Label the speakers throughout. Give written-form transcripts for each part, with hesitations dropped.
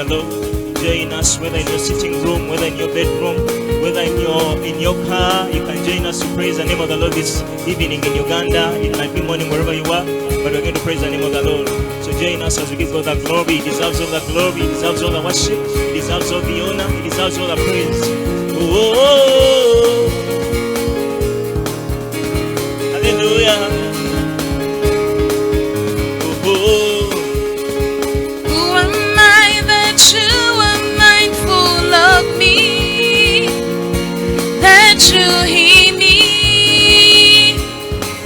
Speaker 1: Hello, join us whether in your sitting room, whether in your bedroom, whether in your car. You can join us to praise the name of the Lord this evening in Uganda. It might be morning wherever you are, but we're going to praise the name of the Lord. So join us as we give God the glory. He deserves all the glory. He deserves all the worship. He deserves all the honor. He deserves all the praise. Oh, hallelujah.
Speaker 2: You hear me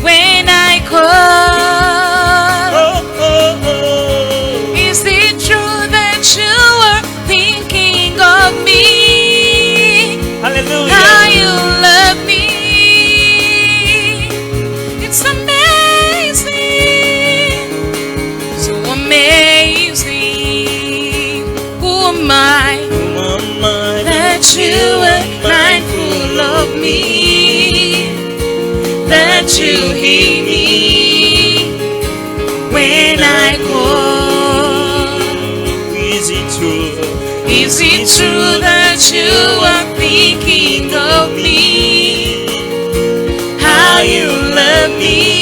Speaker 2: when I call. Is it true that you are thinking of me?
Speaker 1: Hallelujah.
Speaker 2: How you love me. It's amazing. So amazing. Who am I? That you are mindful of me, that you hear me when I call.
Speaker 1: Is it true?
Speaker 2: Is it true that you are thinking of me? How you love me?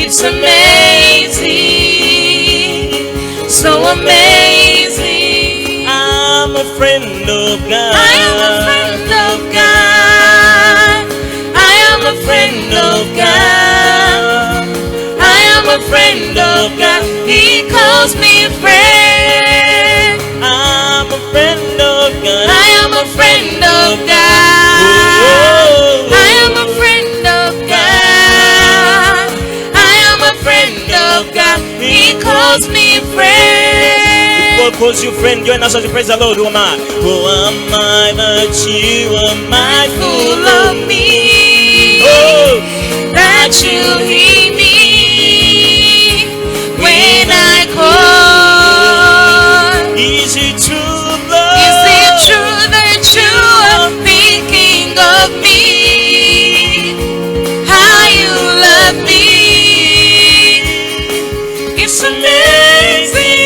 Speaker 2: It's amazing, so amazing.
Speaker 1: I'm a friend of God.
Speaker 2: I am a friend of God. I am a friend of God. I am a friend of God. He calls me friend.
Speaker 1: I'm a friend of God.
Speaker 2: I am a friend of God. I am a friend of God. I am a friend of God. He calls me friend.
Speaker 1: God calls you friend. Join us as we praise the Lord. Who am I? Who am I that you are mindful of
Speaker 2: me?
Speaker 1: Oh,
Speaker 2: that you hear me when I call.
Speaker 1: is it true, Lord?
Speaker 2: Is it true that you are thinking of me? How you love me. It's amazing.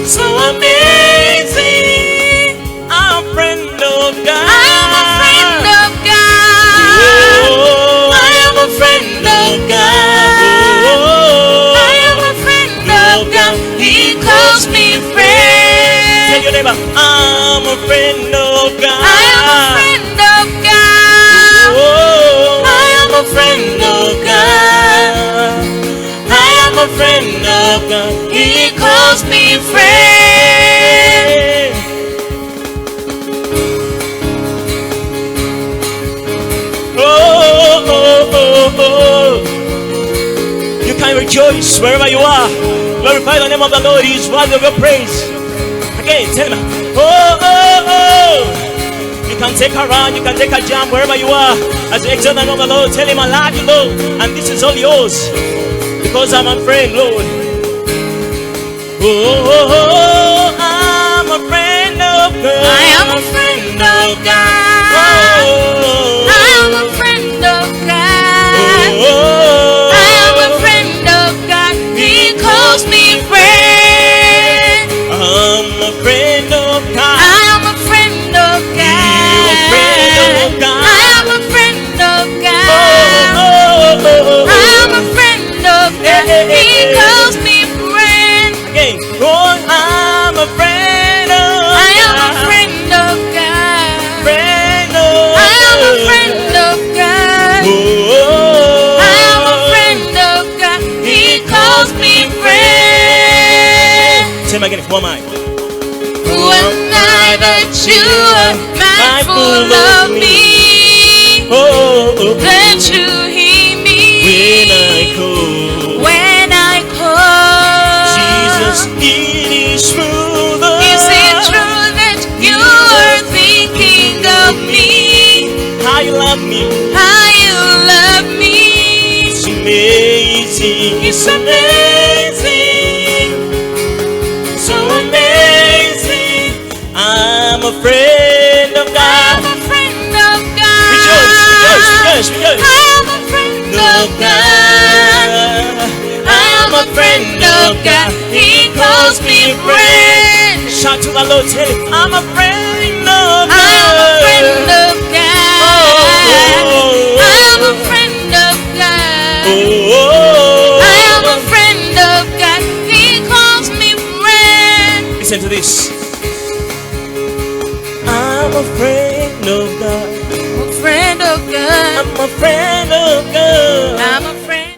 Speaker 2: So amazing.
Speaker 1: I'm a friend of God.
Speaker 2: I am a friend of God.
Speaker 1: Oh,
Speaker 2: I am a friend of God.
Speaker 1: oh,
Speaker 2: I am a friend of God. He calls me friend.
Speaker 1: tell your neighbor, I'm a friend of God.
Speaker 2: I am a friend of God.
Speaker 1: Oh,
Speaker 2: I am a friend of God. I am a friend of God. He calls me friend.
Speaker 1: You can rejoice wherever you are. Glorify the name of the Lord. He is worthy of your praise. Again, tell him, oh, oh, oh. You can take a run, you can take a jump wherever you are. As you exalt the name of the Lord, tell him I love you, Lord, and this is all yours because I'm a friend, Lord. Oh, oh, oh, I'm a friend of God.
Speaker 2: I am a friend of God.
Speaker 1: Oh,
Speaker 2: I am a friend of God.
Speaker 1: oh,
Speaker 2: I am a friend of God. He calls me friend.
Speaker 1: I'm a friend of God.
Speaker 2: I am a friend of God.
Speaker 1: You a friend of God.
Speaker 2: I am a friend of God.
Speaker 1: Oh, oh, oh,
Speaker 2: I am a friend of God. He calls me friend.
Speaker 1: again. Oh, I'm a friend of
Speaker 2: I am a
Speaker 1: God.
Speaker 2: friend of God.
Speaker 1: Friend of
Speaker 2: I am a friend of God.
Speaker 1: Oh,
Speaker 2: I am a friend of God. He calls me friend.
Speaker 1: Say him again. Who am I?
Speaker 2: Who am I that you are mindful of me?
Speaker 1: Oh,
Speaker 2: That you hear me
Speaker 1: when I call
Speaker 2: when I call.
Speaker 1: Jesus, it is true.
Speaker 2: Is it true that you are thinking of me?
Speaker 1: How you love me?
Speaker 2: How you love me?
Speaker 1: It's amazing.
Speaker 2: It's amazing. So amazing.
Speaker 1: I'm a friend of
Speaker 2: I
Speaker 1: God.
Speaker 2: am a friend of God.
Speaker 1: Rejoice, rejoice, rejoice, rejoice.
Speaker 2: I am a friend of God. I am a friend of God. He calls me friend.
Speaker 1: Shout to the Lord, tell him, I'm a friend of God.
Speaker 2: I'm a friend of God. I'm a friend of God. I am a friend of God. He calls me friend.
Speaker 1: Listen to this. I'm a friend of God.
Speaker 2: I'm a friend of God.
Speaker 1: I'm a friend of God.
Speaker 2: I'm a friend.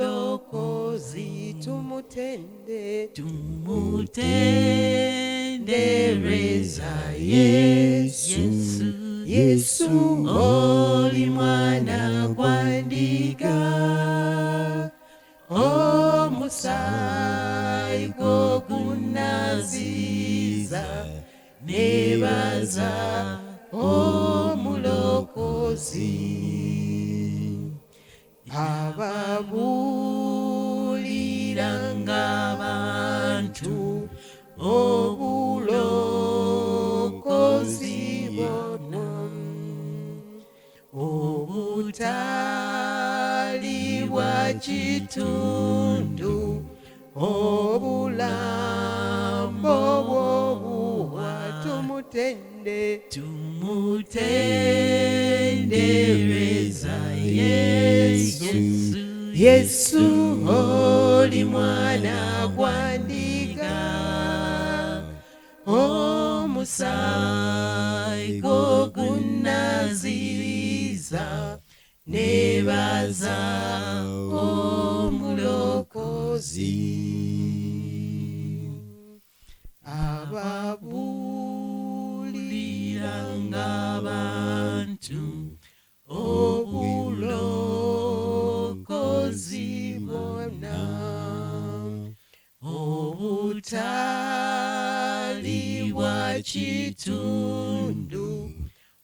Speaker 3: Omulokozi
Speaker 2: tumutendereza Yesu oli mwana gwandiga omusaayi gwo gunaziza nebaza omulokozi ababuliranga abantu obulokozi bonna obutali bwa kitundu obulambo bw'obuwa tumutendereza Yesu oli mwana gwandiga omusaayi gwo gunaziza nebaza omulokozi ababuliranga abantu obulokozi bonna obutali bwa kitundu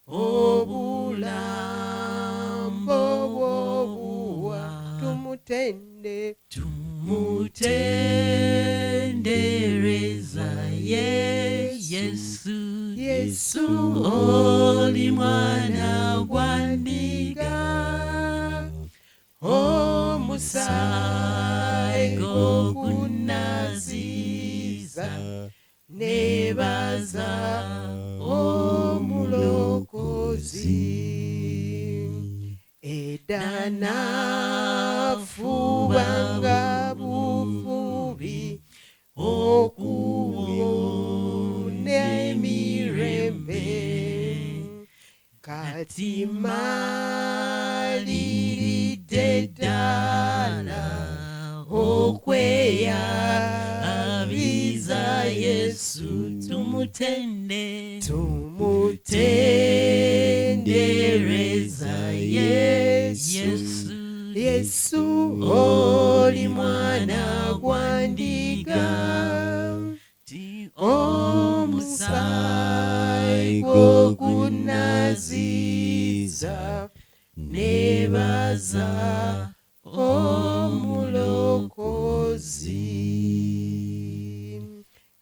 Speaker 2: obulambo bw'obuwa tumutendereza Yesu oli mwana gwandiga omusaayi gwo gunaziza nebaza omulokozi edda nafubanga bufubi okuwona emirembe kati maliridde ddala okweyabiza Yesu tumutendereza Yesu oli mwana gwandiga omusaayi gwo gunaziza nebaza omulokozi.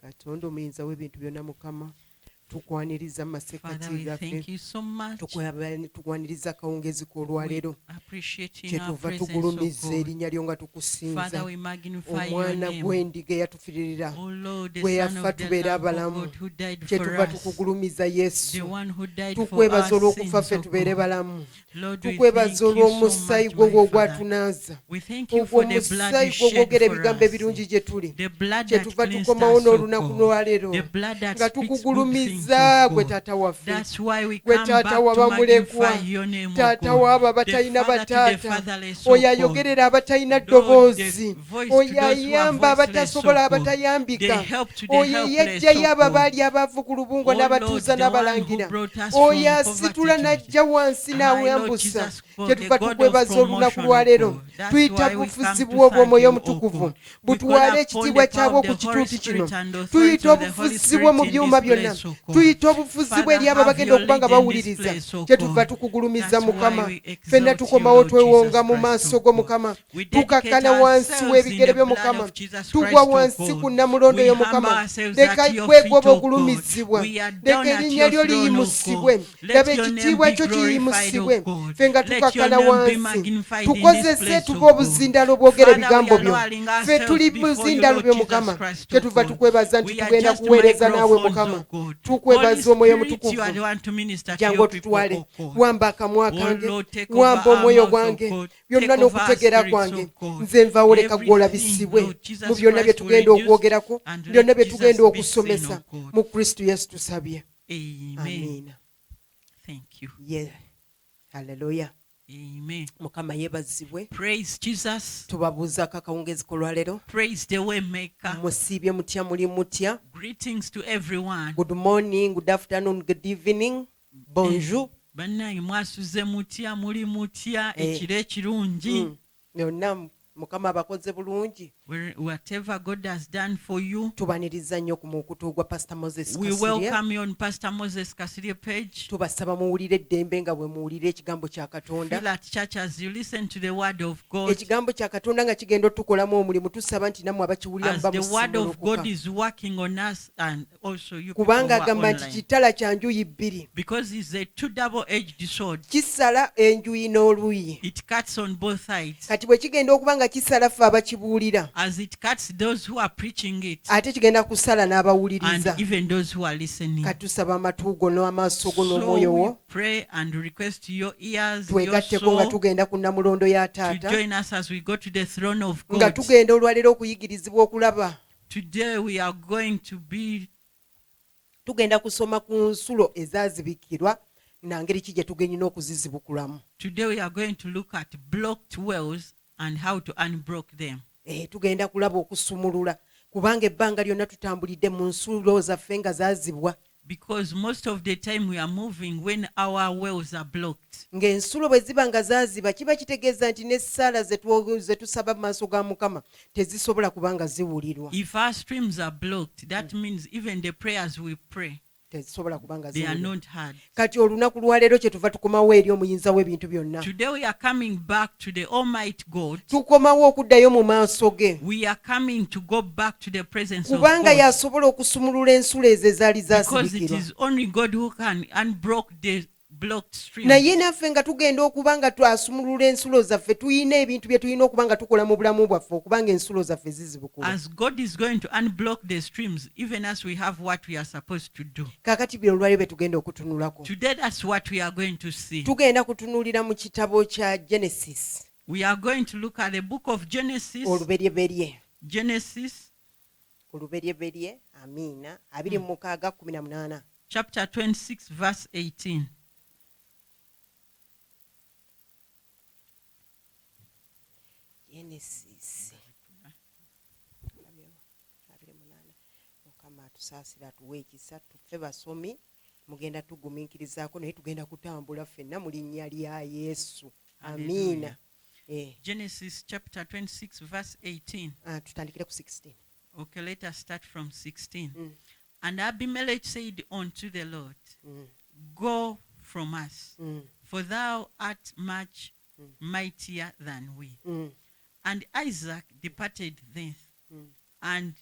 Speaker 2: Katonda omuyinza w'ebintu byonna Mukama tukwaniriza masekati gaffe tukwaniriza akawungezi k'olwaleero kyetuva tugulumiza erinnya lyo nga tukusinza omwana gw'endiga eyatufiririra gwe yafa tubeere abalamu kyetuva tukugulumiza Yesu tukwebaza olw'okufa ffe tubeere balamu tukwebaza olw'omusaayi gwo gw'ogwatunaaza ogwo omusaayi gwo gwogera ebigambo ebirungi gye tuli kyetuva tukomawo n'olunaku lwaleero nga tukugulumiza gwe taata waffe gwe taata w'abamulekwa taata w'abo abatalina bataata oyo ayogerera abatalina ddoboozi oyo ayamba abatasobola abatayambika oyo yajjayo abo abaali abaavu ku lubungo n'abatuuza n'abalangira oyo asitula n'ajja wansi n'awambusa kyetuva tukwebaza olunaku lwaleero tuyita bufuzi bw'omwoyo omutukuvu butwale ekitiibwa kyabwo ku kituuti kino tuyita obufuzi bwo mu byuma byonna
Speaker 3: tuyita obufuzi bwe eri abo bagenda okuba nga bawuliriza kyetuva tukugulumiza Mukama ffenna tukomawo twewonga mu maaso go Mukama tukakkana wansi w'ebigere byo Mukama tugwa wansi ku nnamulondo yo Mukama leka gwegoba ogulumizibwa leka erinnya lyo liyimusibwe laba ekitiibwa kyo kiyimusibwe ffe nga tukakkana wansi tukozese tuba obuzindalo bwogera ebigambo byo ffe tuli buzindalo byo Mukama kyetuva tukwebaza nti tugenda kuweereza naawe Mukama tukwebaza omwoyo mutukuvu jangu otutwale wamba akamwa kange wamba omwoyo gwange byonna n'okutegeera kwange nze nvaawo leka gw'olabisibwe mu byonna bye tugenda okwogerako byonna bye tugenda okusomesa mu Kristo Yesu tusabye amiina haleluya Mukama yeebazibwe tubabuuzaako akawungeezi kolwaleero musiibye mutya muli mutya good morning good afternoon good evening bonjour
Speaker 4: bannange mwasuze mutya muli mutya ekiro ekirungi
Speaker 3: byonna Mukama abakoze bulungi
Speaker 4: whatever God has done for you.
Speaker 3: Tubaniriza nnyo ku mukutu gwa Pastor Moses
Speaker 4: We welcome you on Pastor Moses Kasiria page.
Speaker 3: Tubasaba muwulire eddembe nga bwe muwulire ekigambo kya Katonda.
Speaker 4: Feel at church as you listen to the word of God.
Speaker 3: Ekigambo kya Katonda nga kigenda otukolamu omulimu tusaba nti namwe abakiwulira
Speaker 4: mba musimulukuka. As the word of God is working on us and also you people
Speaker 3: kubanga agamba nti kitala kya njuyi bbiri.
Speaker 4: Because it's a two double-edged sword.
Speaker 3: Kisala enjuyi n'oluyi.
Speaker 4: It cuts on both sides.
Speaker 3: Kati bwe kigenda okuba nga kisala ffe abakibuulira.
Speaker 4: As it cuts those who are preaching it.
Speaker 3: Ate kigenda kusala n'abawuliriza.
Speaker 4: And even those who are listening.
Speaker 3: Katusaba amatu go n'amaaso go n'omwoyo wo.
Speaker 4: So we pray and request your ears,
Speaker 3: twegatteko nga tugenda ku nnamulondo ya Taata.
Speaker 4: To join us as we go to the throne of God.
Speaker 3: Nga tugenda olwaleero okuyigirizibwa okulaba.
Speaker 4: Today we are going to be
Speaker 3: tugenda kusoma ku nsulo ezaazibikirwa na ngeri ki gye tugenyina okuzizibukulamu.
Speaker 4: Today we are going to look at blocked wells and how to unblock them.
Speaker 3: Tugenda kulaba okusumulula kubanga ebbanga lyonna tutambulidde mu nsulo zaffe nga zaazibwa.
Speaker 4: Because most of the time we are moving when our wells are blocked.
Speaker 3: Ng'ensulo bwe ziba nga zaaziba kiba kitegeeza nti n'essaala ze tusaba mu maaso ga Mukama tezisobola kubanga ziwulirwa.
Speaker 4: If our streams are blocked, that means even the prayers we pray, they are not heard.
Speaker 3: Kati olunaku lwaleero kyetuva tukomawo eri omuyinza w'ebintu byonna.
Speaker 4: Today we are coming back to the Almighty God.
Speaker 3: Tukomawo okuddayo mu maaso ge.
Speaker 4: We are coming to go back to the presence of God.
Speaker 3: Kubanga yasobola okusumulula ensulo ezo ezaali zaasibikirwa.
Speaker 4: Because it is only God who can unblock the blocked stream.
Speaker 3: Naye naffe nga tugenda okuba nga twasumulula ensulo zaffe tuyina ebintu bye tulina okuba nga tukola mu bulamu bwaffe okubanga ensulo zaffe zizibukula.
Speaker 4: As God is going to unblock the streams, even as we have what we are supposed to do.
Speaker 3: Kakati bye olwaleero tugenda okutunulako.
Speaker 4: Today that's what we are going to see.
Speaker 3: Tugenda kutunulira mu kitabo kya Genesis.
Speaker 4: We are going to look at the book of Genesis.
Speaker 3: Oluberyeberye.
Speaker 4: Genesis.
Speaker 3: Oluberyeberye. Amiina. 26:18.
Speaker 4: Chapter 26 verse 18.
Speaker 3: Genesis. Mukama atusaasira tuwe ekisa tuffe basomi mugenda tugumiikirizaako naye tugenda kutambula ffenna mu linnya lya Yesu. Amiina.
Speaker 4: Genesis chapter 26 verse 18.
Speaker 3: Tutandikire ku 16.
Speaker 4: Okay, let us start from 16. And Abimelech said unto the Lord, Go from us, for thou art much mightier than we. And Isaac departed thence, and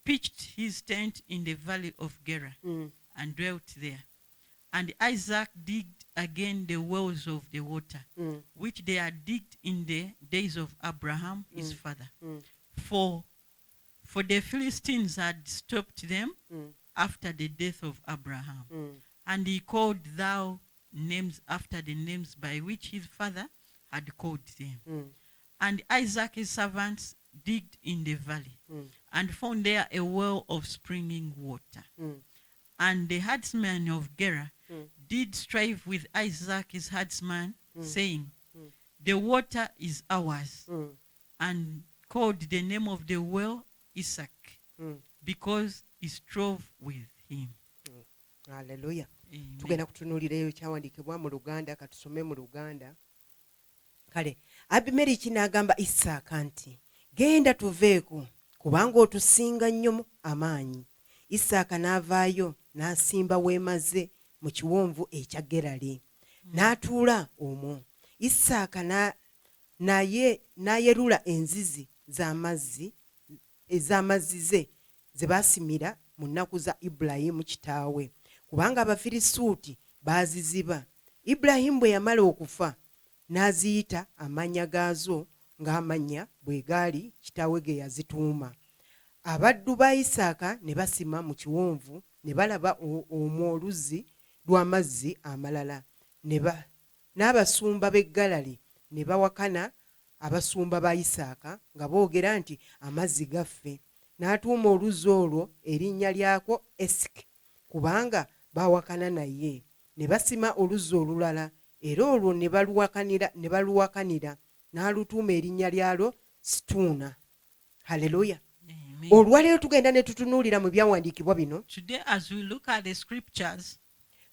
Speaker 4: pitched his tent in the valley of Gerar, and dwelt there. And Isaac digged again the wells of the water, which they had digged in the days of Abraham his father. For the Philistines had stopped them after the death of Abraham. And he called thou names after the names by which his father had called them. And Isaac his servants digged in the valley, and found there a well of springing water. And the herdsmen of Gerar did strive with Isaac his herdsman, saying, The water is ours. And called the name of the well Isaac, because he strove with him.
Speaker 3: Hallelujah. Tugenda kutunuulira eyo kyawandiikibwa mu Luganda, katusome mu Luganda. Kale, Abimeleki n'agamba Isaaka nti, Genda tuveeko, kubanga otusinga nnyo amaanyi. Isaaka n'avaayo n'asimba weema ze mu kiwonvu ekya Gerali n'atuula omwo. Isaaka n'ayerula enzizi ez'amazzi ze baasimira mu nnaku za Ibulayimu kitaawe, kubanga Abafirisuuti baaziziba. Ibulayimu bwe yamala okufa n'aziyita amannya gaazo ng'amannya bwe gaali kitaawe ge yazituuma. Abaddu ba Isaaka ne basima mu kiwonvu ne balaba omwo oluzzi lw'amazzi amalala. N'abasumba b'e Galali ne bawakana abasumba ba Isaaka nga boogera nti amazzi gaffe. N'atuuma oluzzi olwo erinnya lyako Esiki, kubanga bawakana naye. Ne basima oluzzi olulala era olwo ne baluwakanira n'alutuuma erinnya lyalwo Situuna. Haleluya. Olwaleero tugenda ne tutunuulira mu byawandiikibwa bino
Speaker 4: Today, as we look at the scriptures,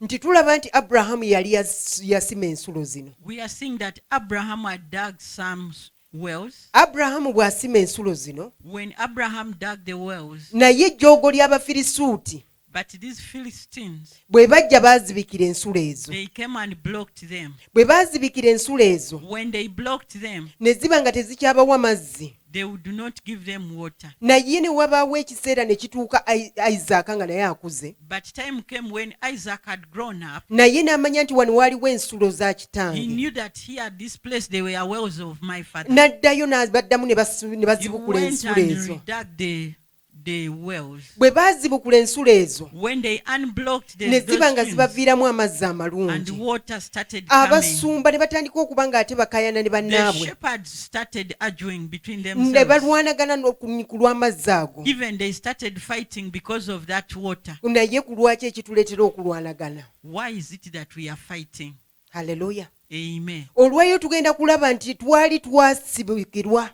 Speaker 3: nti tulaba nti Abrahamu yali yasima ensulo zino.
Speaker 4: we are seeing that Abraham had dug some wells.
Speaker 3: Abrahamu bw'asima ensulo zino,
Speaker 4: When Abraham dug the wells,
Speaker 3: naye ejjoogo ly'Abafirisuuti
Speaker 4: but these Philistines,
Speaker 3: bwe bajja baazibikira ensulo ezo.
Speaker 4: they came and blocked them.
Speaker 3: Bwe baazibikira ensulo ezo
Speaker 4: When they blocked them,
Speaker 3: ne ziba nga tezikyabawa mazzi,
Speaker 4: they would not give them water.
Speaker 3: naye ne wabaawo ekiseera ne kituuka Isaaka nga naye akuze,
Speaker 4: But time came when Isaac had grown up.
Speaker 3: naye n'amanya nti wano waaliwo ensulo za
Speaker 4: He
Speaker 3: kitange.
Speaker 4: knew that here at this place there were wells of my father.
Speaker 3: N'addayo n'abaddamu ne
Speaker 4: He
Speaker 3: bazibukula
Speaker 4: went
Speaker 3: ensulo
Speaker 4: and
Speaker 3: ezo.
Speaker 4: redug the wells.
Speaker 3: Bwe baazibukula ensulo ezo
Speaker 4: When they unblocked
Speaker 3: ne
Speaker 4: those
Speaker 3: ziba nga
Speaker 4: streams,
Speaker 3: zibaviiramu amazzi
Speaker 4: and
Speaker 3: amalungi,
Speaker 4: water started coming,
Speaker 3: abasumba ne batandika okuba nga ate bakaayana ne
Speaker 4: the
Speaker 3: bannaabwe,
Speaker 4: shepherds started arguing between
Speaker 3: ne
Speaker 4: themselves.
Speaker 3: balwanagana ku lw'amazzi ago.
Speaker 4: Even they started fighting because of that water.
Speaker 3: Naye ku lwaki ekituleetera okulwanagana?
Speaker 4: Why is it that we are fighting?
Speaker 3: Haleluya.
Speaker 4: Amen.
Speaker 3: Olwayo tugenda kulaba nti twali twasibikirwa,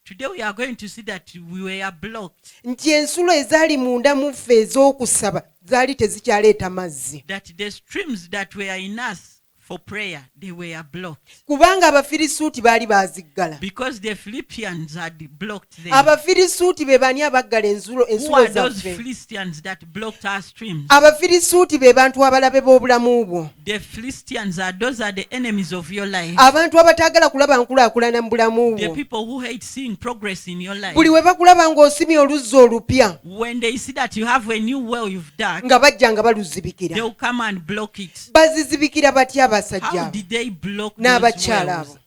Speaker 4: Today we are going to see that we were blocked,
Speaker 3: nti ensulo ezaali munda mu ffe ez'okusaba zaali tezikyaleeta mazzi,
Speaker 4: that the streams that were in us for prayer, they were blocked.
Speaker 3: kubanga Abafirisuuti baali baaziggala.
Speaker 4: Because the Philippians had blocked them.
Speaker 3: Abafirisuuti be bani abaggala
Speaker 4: Who
Speaker 3: ensulo
Speaker 4: are those
Speaker 3: zaffe?
Speaker 4: Philistines that blocked our streams?
Speaker 3: Abafirisuuti be bantu abalabe b'obulamu bwo,
Speaker 4: The Philistines those are the enemies of your life.
Speaker 3: abantu abataagala kulaba nkulaakulana mu bulamu
Speaker 4: The
Speaker 3: bwo.
Speaker 4: people who hate seeing progress in your life.
Speaker 3: Buli we bakulaba ng'osimye oluzzi olupya
Speaker 4: When they see that you have a new well you've dug,
Speaker 3: nga bajja nga baluzibikira.
Speaker 4: they'll come and block it.
Speaker 3: Bazizibikira batya abasajja
Speaker 4: How
Speaker 3: abo
Speaker 4: did they block
Speaker 3: n'abakyala
Speaker 4: those
Speaker 3: abo?
Speaker 4: wells?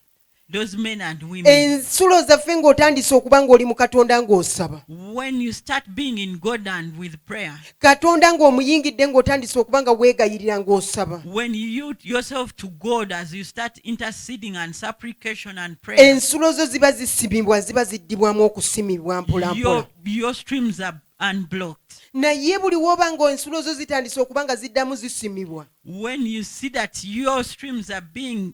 Speaker 4: Those men and women.
Speaker 3: Ensulo zaffe ng'otandise okuba ng'oli mu Katonda ng'osaba,
Speaker 4: When you start being in God and with prayer,
Speaker 3: Katonda ng'omuyingidde ng'otandise okuba nga weegayirira ng'osaba,
Speaker 4: when you yield yourself to God as you start interceding and supplication and prayer,
Speaker 3: ensulo zo ziba zisimibwa, ziba ziddibwamu okusimibwa mpola mpola.
Speaker 4: your streams are unblocked.
Speaker 3: Naye buli w'oba ng'ensulo zo zitandise okuba nga ziddamu zisimibwa,
Speaker 4: When you see that your streams are being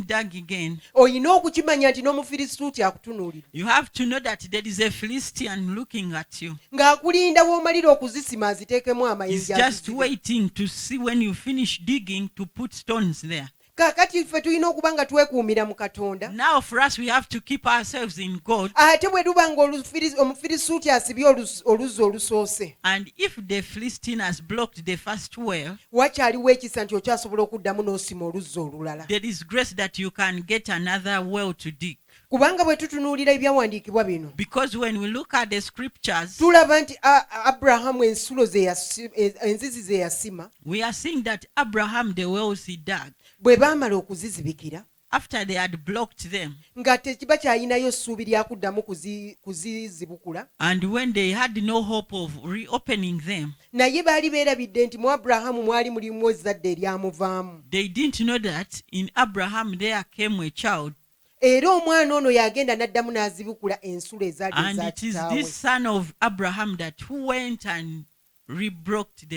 Speaker 4: dug again,
Speaker 3: olina okukimanya nti n'Omufirisuuti akutunuulira,
Speaker 4: you have to know that there is a Philistine looking at you.
Speaker 3: ng'akulinda w'omalira okuzisima aziteekemu
Speaker 4: He's
Speaker 3: amayinja
Speaker 4: just
Speaker 3: azizibe.
Speaker 4: waiting to see when you finish digging to put stones there.
Speaker 3: Kaakati ffe tulina okuba nga twekuumira mu Katonda.
Speaker 4: Now for us, we have to keep ourselves in God.
Speaker 3: Ate bwe luba ng'Omufirisuuti asibye oluzzi olusoose,
Speaker 4: And if the Philistine has blocked the first well,
Speaker 3: wakyaliwo ekisa nti okyasobola okuddamu n'osima oluzzi olulala.
Speaker 4: there is grace that you can get another well to dig.
Speaker 3: Kubanga bwe tutunuulira ebyawandiikibwa bino,
Speaker 4: Because when we look at the scriptures,
Speaker 3: tulaba nti Abrahamu enzizi ze yasima,
Speaker 4: we are seeing that Abraham, the wells he dug,
Speaker 3: bwe baamala okuzizibikira,
Speaker 4: after they had blocked them,
Speaker 3: nga tekiba kyayinayo ssuubi lya kuddamu kuzizibukula,
Speaker 4: and when they had no hope of reopening them,
Speaker 3: naye baali beerabidde nti mu Abrahamu mwali mulimu ezzadde eryamuvaamu,
Speaker 4: they didn't know that in Abraham there came a child,
Speaker 3: era omwana ono yagenda n'addamu n'azibukula ensulo ezaali
Speaker 4: and
Speaker 3: eza
Speaker 4: it is
Speaker 3: kitaawe.
Speaker 4: this son of Abraham that who went and rebroke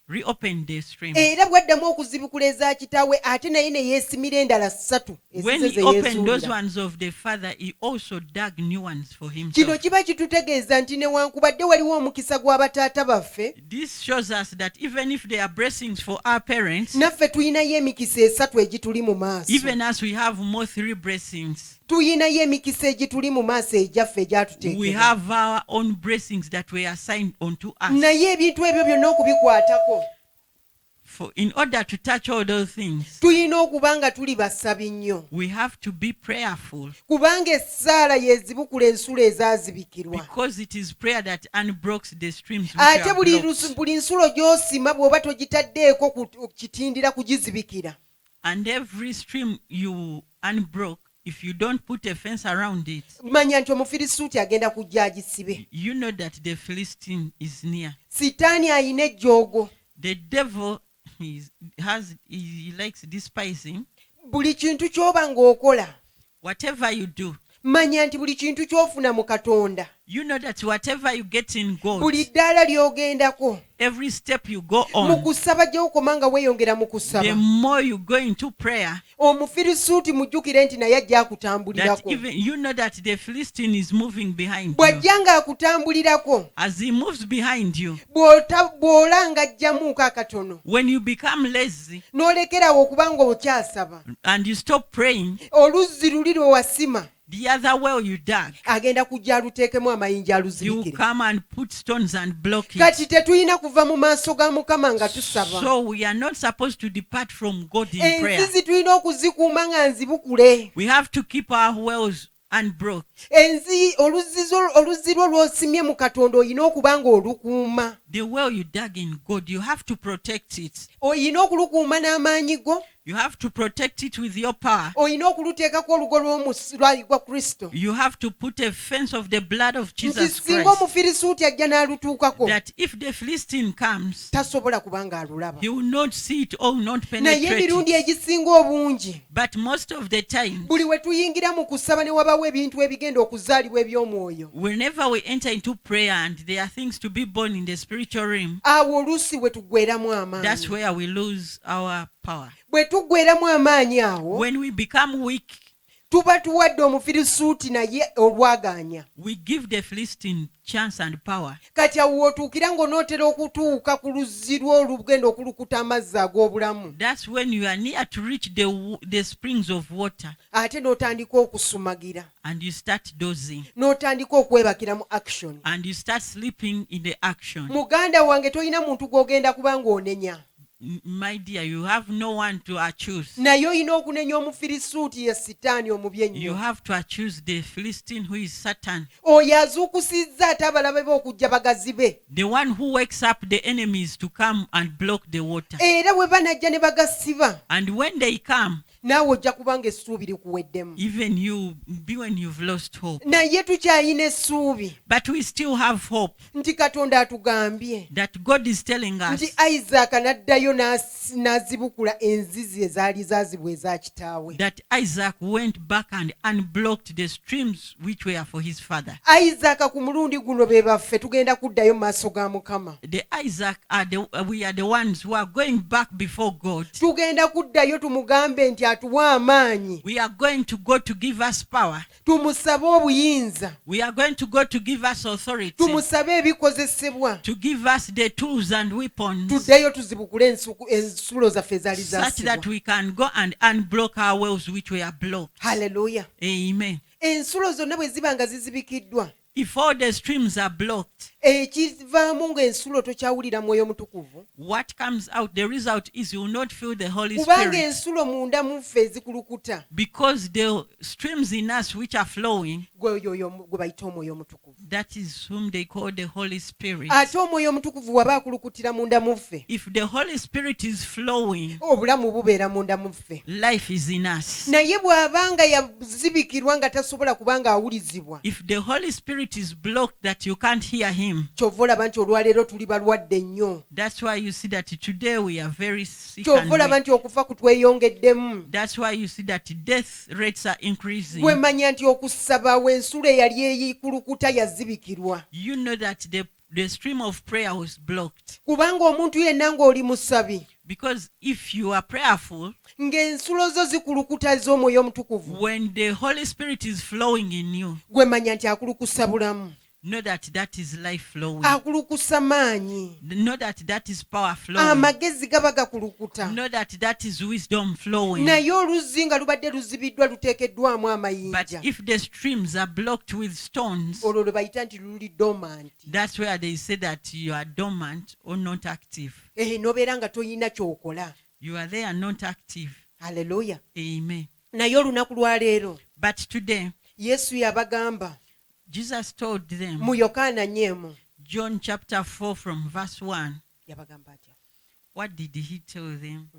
Speaker 4: reopened the stream.
Speaker 3: era bwaddamu okuzibukula eza kitaawe ate naye ne yeesimira endala 3
Speaker 4: When
Speaker 3: ezize
Speaker 4: he opened those
Speaker 3: zeyeesuulira.
Speaker 4: ones of the Father, he also dug new ones for
Speaker 3: Kino
Speaker 4: himself.
Speaker 3: kiba kitutegeeza nti newankubadde waliwo omukisa gwa bataata baffe,
Speaker 4: This shows us that even if there are blessings for our parents,
Speaker 3: naffe tuyinayo emikisa 3 egituli mu maaso.
Speaker 4: even as we have more 3 blessings,
Speaker 3: Tuyinayo emikisa egituli mu maaso egyaffe
Speaker 4: we
Speaker 3: egyatuteekebwa.
Speaker 4: have our own blessings that were assigned unto us.
Speaker 3: Naye ebintu ebyo byonna okubikwatako
Speaker 4: For in order to touch all those things,
Speaker 3: tulina okuba nga tuli basabi nnyo,
Speaker 4: we have to be prayerful,
Speaker 3: kubanga essaala yezibukula ensulo ezaazibikirwa.
Speaker 4: because it is prayer that unblocks the streams which
Speaker 3: Ate
Speaker 4: are blocked.
Speaker 3: buli nsulo gy'osima bw'oba togitaddeeko kitindira kugizibikira.
Speaker 4: And every stream you unblock, if you don't put a fence around it,
Speaker 3: Manya nti Omufirisuuti agenda kujja agisibe.
Speaker 4: you know that the Philistine is near.
Speaker 3: Sitaani ayina ejjoogo.
Speaker 4: The devil he likes despising.
Speaker 3: Buli kintu ky'oba ng'okola,
Speaker 4: Whatever you do,
Speaker 3: manya nti buli kintu ky'ofuna mu Katonda,
Speaker 4: you know that whatever you get in God,
Speaker 3: buli ddaala ly'ogendako,
Speaker 4: every step you go
Speaker 3: mu
Speaker 4: on,
Speaker 3: kusaba gy'okoma nga weeyongera mu
Speaker 4: the
Speaker 3: kusaba.
Speaker 4: more you go into prayer,
Speaker 3: Omufirisuuti mujjukire nti naye ajja
Speaker 4: that
Speaker 3: akutambulirako.
Speaker 4: even you know that the Philistine is moving behind you.
Speaker 3: Bw'ajja ng'akutambulirako,
Speaker 4: As he moves behind you,
Speaker 3: bw'olanga ajjamuuko akatono,
Speaker 4: when you become lazy
Speaker 3: n'olekerawo okuba ng'okyasaba,
Speaker 4: and you stop praying,
Speaker 3: oluzzi luli lwe wasima,
Speaker 4: the other well you dug,
Speaker 3: agenda kujja aluteekemu amayinja
Speaker 4: you
Speaker 3: aluzibikire.
Speaker 4: come and put stones and block it.
Speaker 3: Kati tetulina kuva mu maaso ga Mukama nga tusaba.
Speaker 4: So we are not supposed to depart from God in prayer.
Speaker 3: Enzizi tulina okuzikuuma nga nzibukule.
Speaker 4: We have to keep our wells unbroken.
Speaker 3: Oluzzi lwo lw'osimye mu Katonda olina okuba ng'olukuuma.
Speaker 4: The well you dug in God, you have to protect it.
Speaker 3: Olina okulukuuma n'amaanyi go.
Speaker 4: You have to protect it with your power.
Speaker 3: Olina okuluteekako olugo lw'omusirwali gwa Kristo.
Speaker 4: You have to put a fence of the blood of
Speaker 3: Nti
Speaker 4: Jesus
Speaker 3: singa
Speaker 4: Christ,
Speaker 3: Omufirisuuti ajja n'alutuukako,
Speaker 4: that if the Philistine comes,
Speaker 3: tasobola kuba ng'alulaba.
Speaker 4: he will not see it or not
Speaker 3: Naye
Speaker 4: penetrate
Speaker 3: emirundi
Speaker 4: it.
Speaker 3: egisinga obungi,
Speaker 4: But most of the time,
Speaker 3: buli we tuyingira mu kusaba ne wabawo ebintu ebigenda okuzaalibwa eby'omwoyo,
Speaker 4: whenever we enter into prayer and there are things to be born in the spiritual realm,
Speaker 3: awo oluusi we tuggweeramu
Speaker 4: that's
Speaker 3: amaanyi.
Speaker 4: where we lose our power.
Speaker 3: Bwe tuggweeramu amaanyi awo,
Speaker 4: When we become weak,
Speaker 3: tuba tuwadde Omufirisuuti naye olwagaanya.
Speaker 4: we give the Philistine chance and power.
Speaker 3: Kati awo wootuukira ng'onootera okutuuka ku luzzi lw'olugenda okulukuta amazzi ag'obulamu,
Speaker 4: That's when you are near to reach the springs of water
Speaker 3: ate n'otandika okusumagira,
Speaker 4: and you start dozing
Speaker 3: n'otandika okwebakira mu action.
Speaker 4: and you start sleeping in the action.
Speaker 3: Muganda wange tolina muntu gw'ogenda kuba ng'onenya,
Speaker 4: My dear, you have no one to accuse.
Speaker 3: naye olina okunenya Omufirisuuti ye Sitaani omubi
Speaker 4: You
Speaker 3: ennyo.
Speaker 4: have to accuse the Philistine who is Satan,
Speaker 3: Oyo azuukusizza ate abalabe be okujja bagazibe,
Speaker 4: the one who wakes up the enemies to come and block the water.
Speaker 3: era bwe banajja ne bagasiba,
Speaker 4: And when they come,
Speaker 3: naawe ojja kubanga essuubi likuweddemu.
Speaker 4: even you, be when you've lost hope.
Speaker 3: Naye tukyayina essuubi
Speaker 4: But we still have hope
Speaker 3: nti Katonda atugambye
Speaker 4: that God is telling us
Speaker 3: nti Isaaka n'addayo n'azibukula enzizi ezaali zaazibwa eza kitaawe.
Speaker 4: that Isaac went back and unblocked the streams which were for his father.
Speaker 3: Isaaka ku mulundi guno be baffe tugenda kuddayo mu maaso ga Mukama.
Speaker 4: The Isaac we are the ones who are going back before God.
Speaker 3: Tugenda kuddayo tumugambe nti atuwa amaanyi,
Speaker 4: We are going to go to give us power.
Speaker 3: tumusabe obuyinza,
Speaker 4: We are going to go to give us authority,
Speaker 3: tumusabe ebikozesebwa,
Speaker 4: to give us the tools and weapons,
Speaker 3: tuddeyo tuzibukule ensulo zaffe ezaali
Speaker 4: such that
Speaker 3: zaasibwa.
Speaker 4: we can go and unblock our wells which were blocked.
Speaker 3: Haleluya.
Speaker 4: Amen.
Speaker 3: Ensulo zonna bwe ziba nga zizibikiddwa,
Speaker 4: If all the streams are blocked,
Speaker 3: ekivaamu ng'ensulo tokyawulira Mwoyo Mutukuvu,
Speaker 4: what comes out, the result is you will not feel the Holy
Speaker 3: kubanga
Speaker 4: Spirit,
Speaker 3: ensulo munda mu ffe ezikulukuta,
Speaker 4: because the streams in us which are flowing,
Speaker 3: gwe bayita Omwoyo Mutukuvu.
Speaker 4: that is whom they call the Holy Spirit.
Speaker 3: Ate Omwoyo Mutukuvu waba akulukutira munda mu ffe,
Speaker 4: If the Holy Spirit is flowing,
Speaker 3: obulamu bubeera munda mu ffe.
Speaker 4: life is in us.
Speaker 3: Naye bw'abanga yazibikirwa nga tasobola kubanga awulizibwa,
Speaker 4: If the Holy Spirit is blocked that you can't hear him,
Speaker 3: ky'ova olaba nti olwaleero tuli balwadde nnyo,
Speaker 4: that's why you see that today we are very sick
Speaker 3: ky'ova
Speaker 4: and
Speaker 3: olaba
Speaker 4: weak.
Speaker 3: nti okufa kutweyongeddemu.
Speaker 4: That's why you see that death rates are increasing.
Speaker 3: Gwe manya nti okusaba w'ensulo eyali eyikulukuta yazibikirwa.
Speaker 4: You know that the the stream of prayer was blocked.
Speaker 3: kubanga omuntu yenna ng'oli musabi
Speaker 4: Because if you are prayerful,
Speaker 3: ng'ensulo zo zikulukuta z'omwoyo omutukuvu
Speaker 4: when the Holy Spirit is flowing in you,
Speaker 3: gwe manya nti akulukusa bulamu,
Speaker 4: know that is life flowing.
Speaker 3: akulukusa maanyi,
Speaker 4: Know that is power flowing.
Speaker 3: amagezi gaba gakulukuta.
Speaker 4: Know that is wisdom flowing.
Speaker 3: naye oluzzi nga lubadde luzibiddwa luteekeddwamu
Speaker 4: But
Speaker 3: amayinja,
Speaker 4: if the streams are blocked with stones,
Speaker 3: olwo lwe bayita nti luli domanti.
Speaker 4: that's where they say that you are dormant or not active.
Speaker 3: N'obeera nga toyina kyokola.
Speaker 4: You are there not active.
Speaker 3: Haleluya.
Speaker 4: Amen.
Speaker 3: naye olunaku lwa leero
Speaker 4: But today,
Speaker 3: yesu yabagamba
Speaker 4: Jesus told them,
Speaker 3: mu yokaana nnyemu,
Speaker 4: John chapter 4 from verse 1,
Speaker 3: yabagamba atya?
Speaker 4: what did he tell them?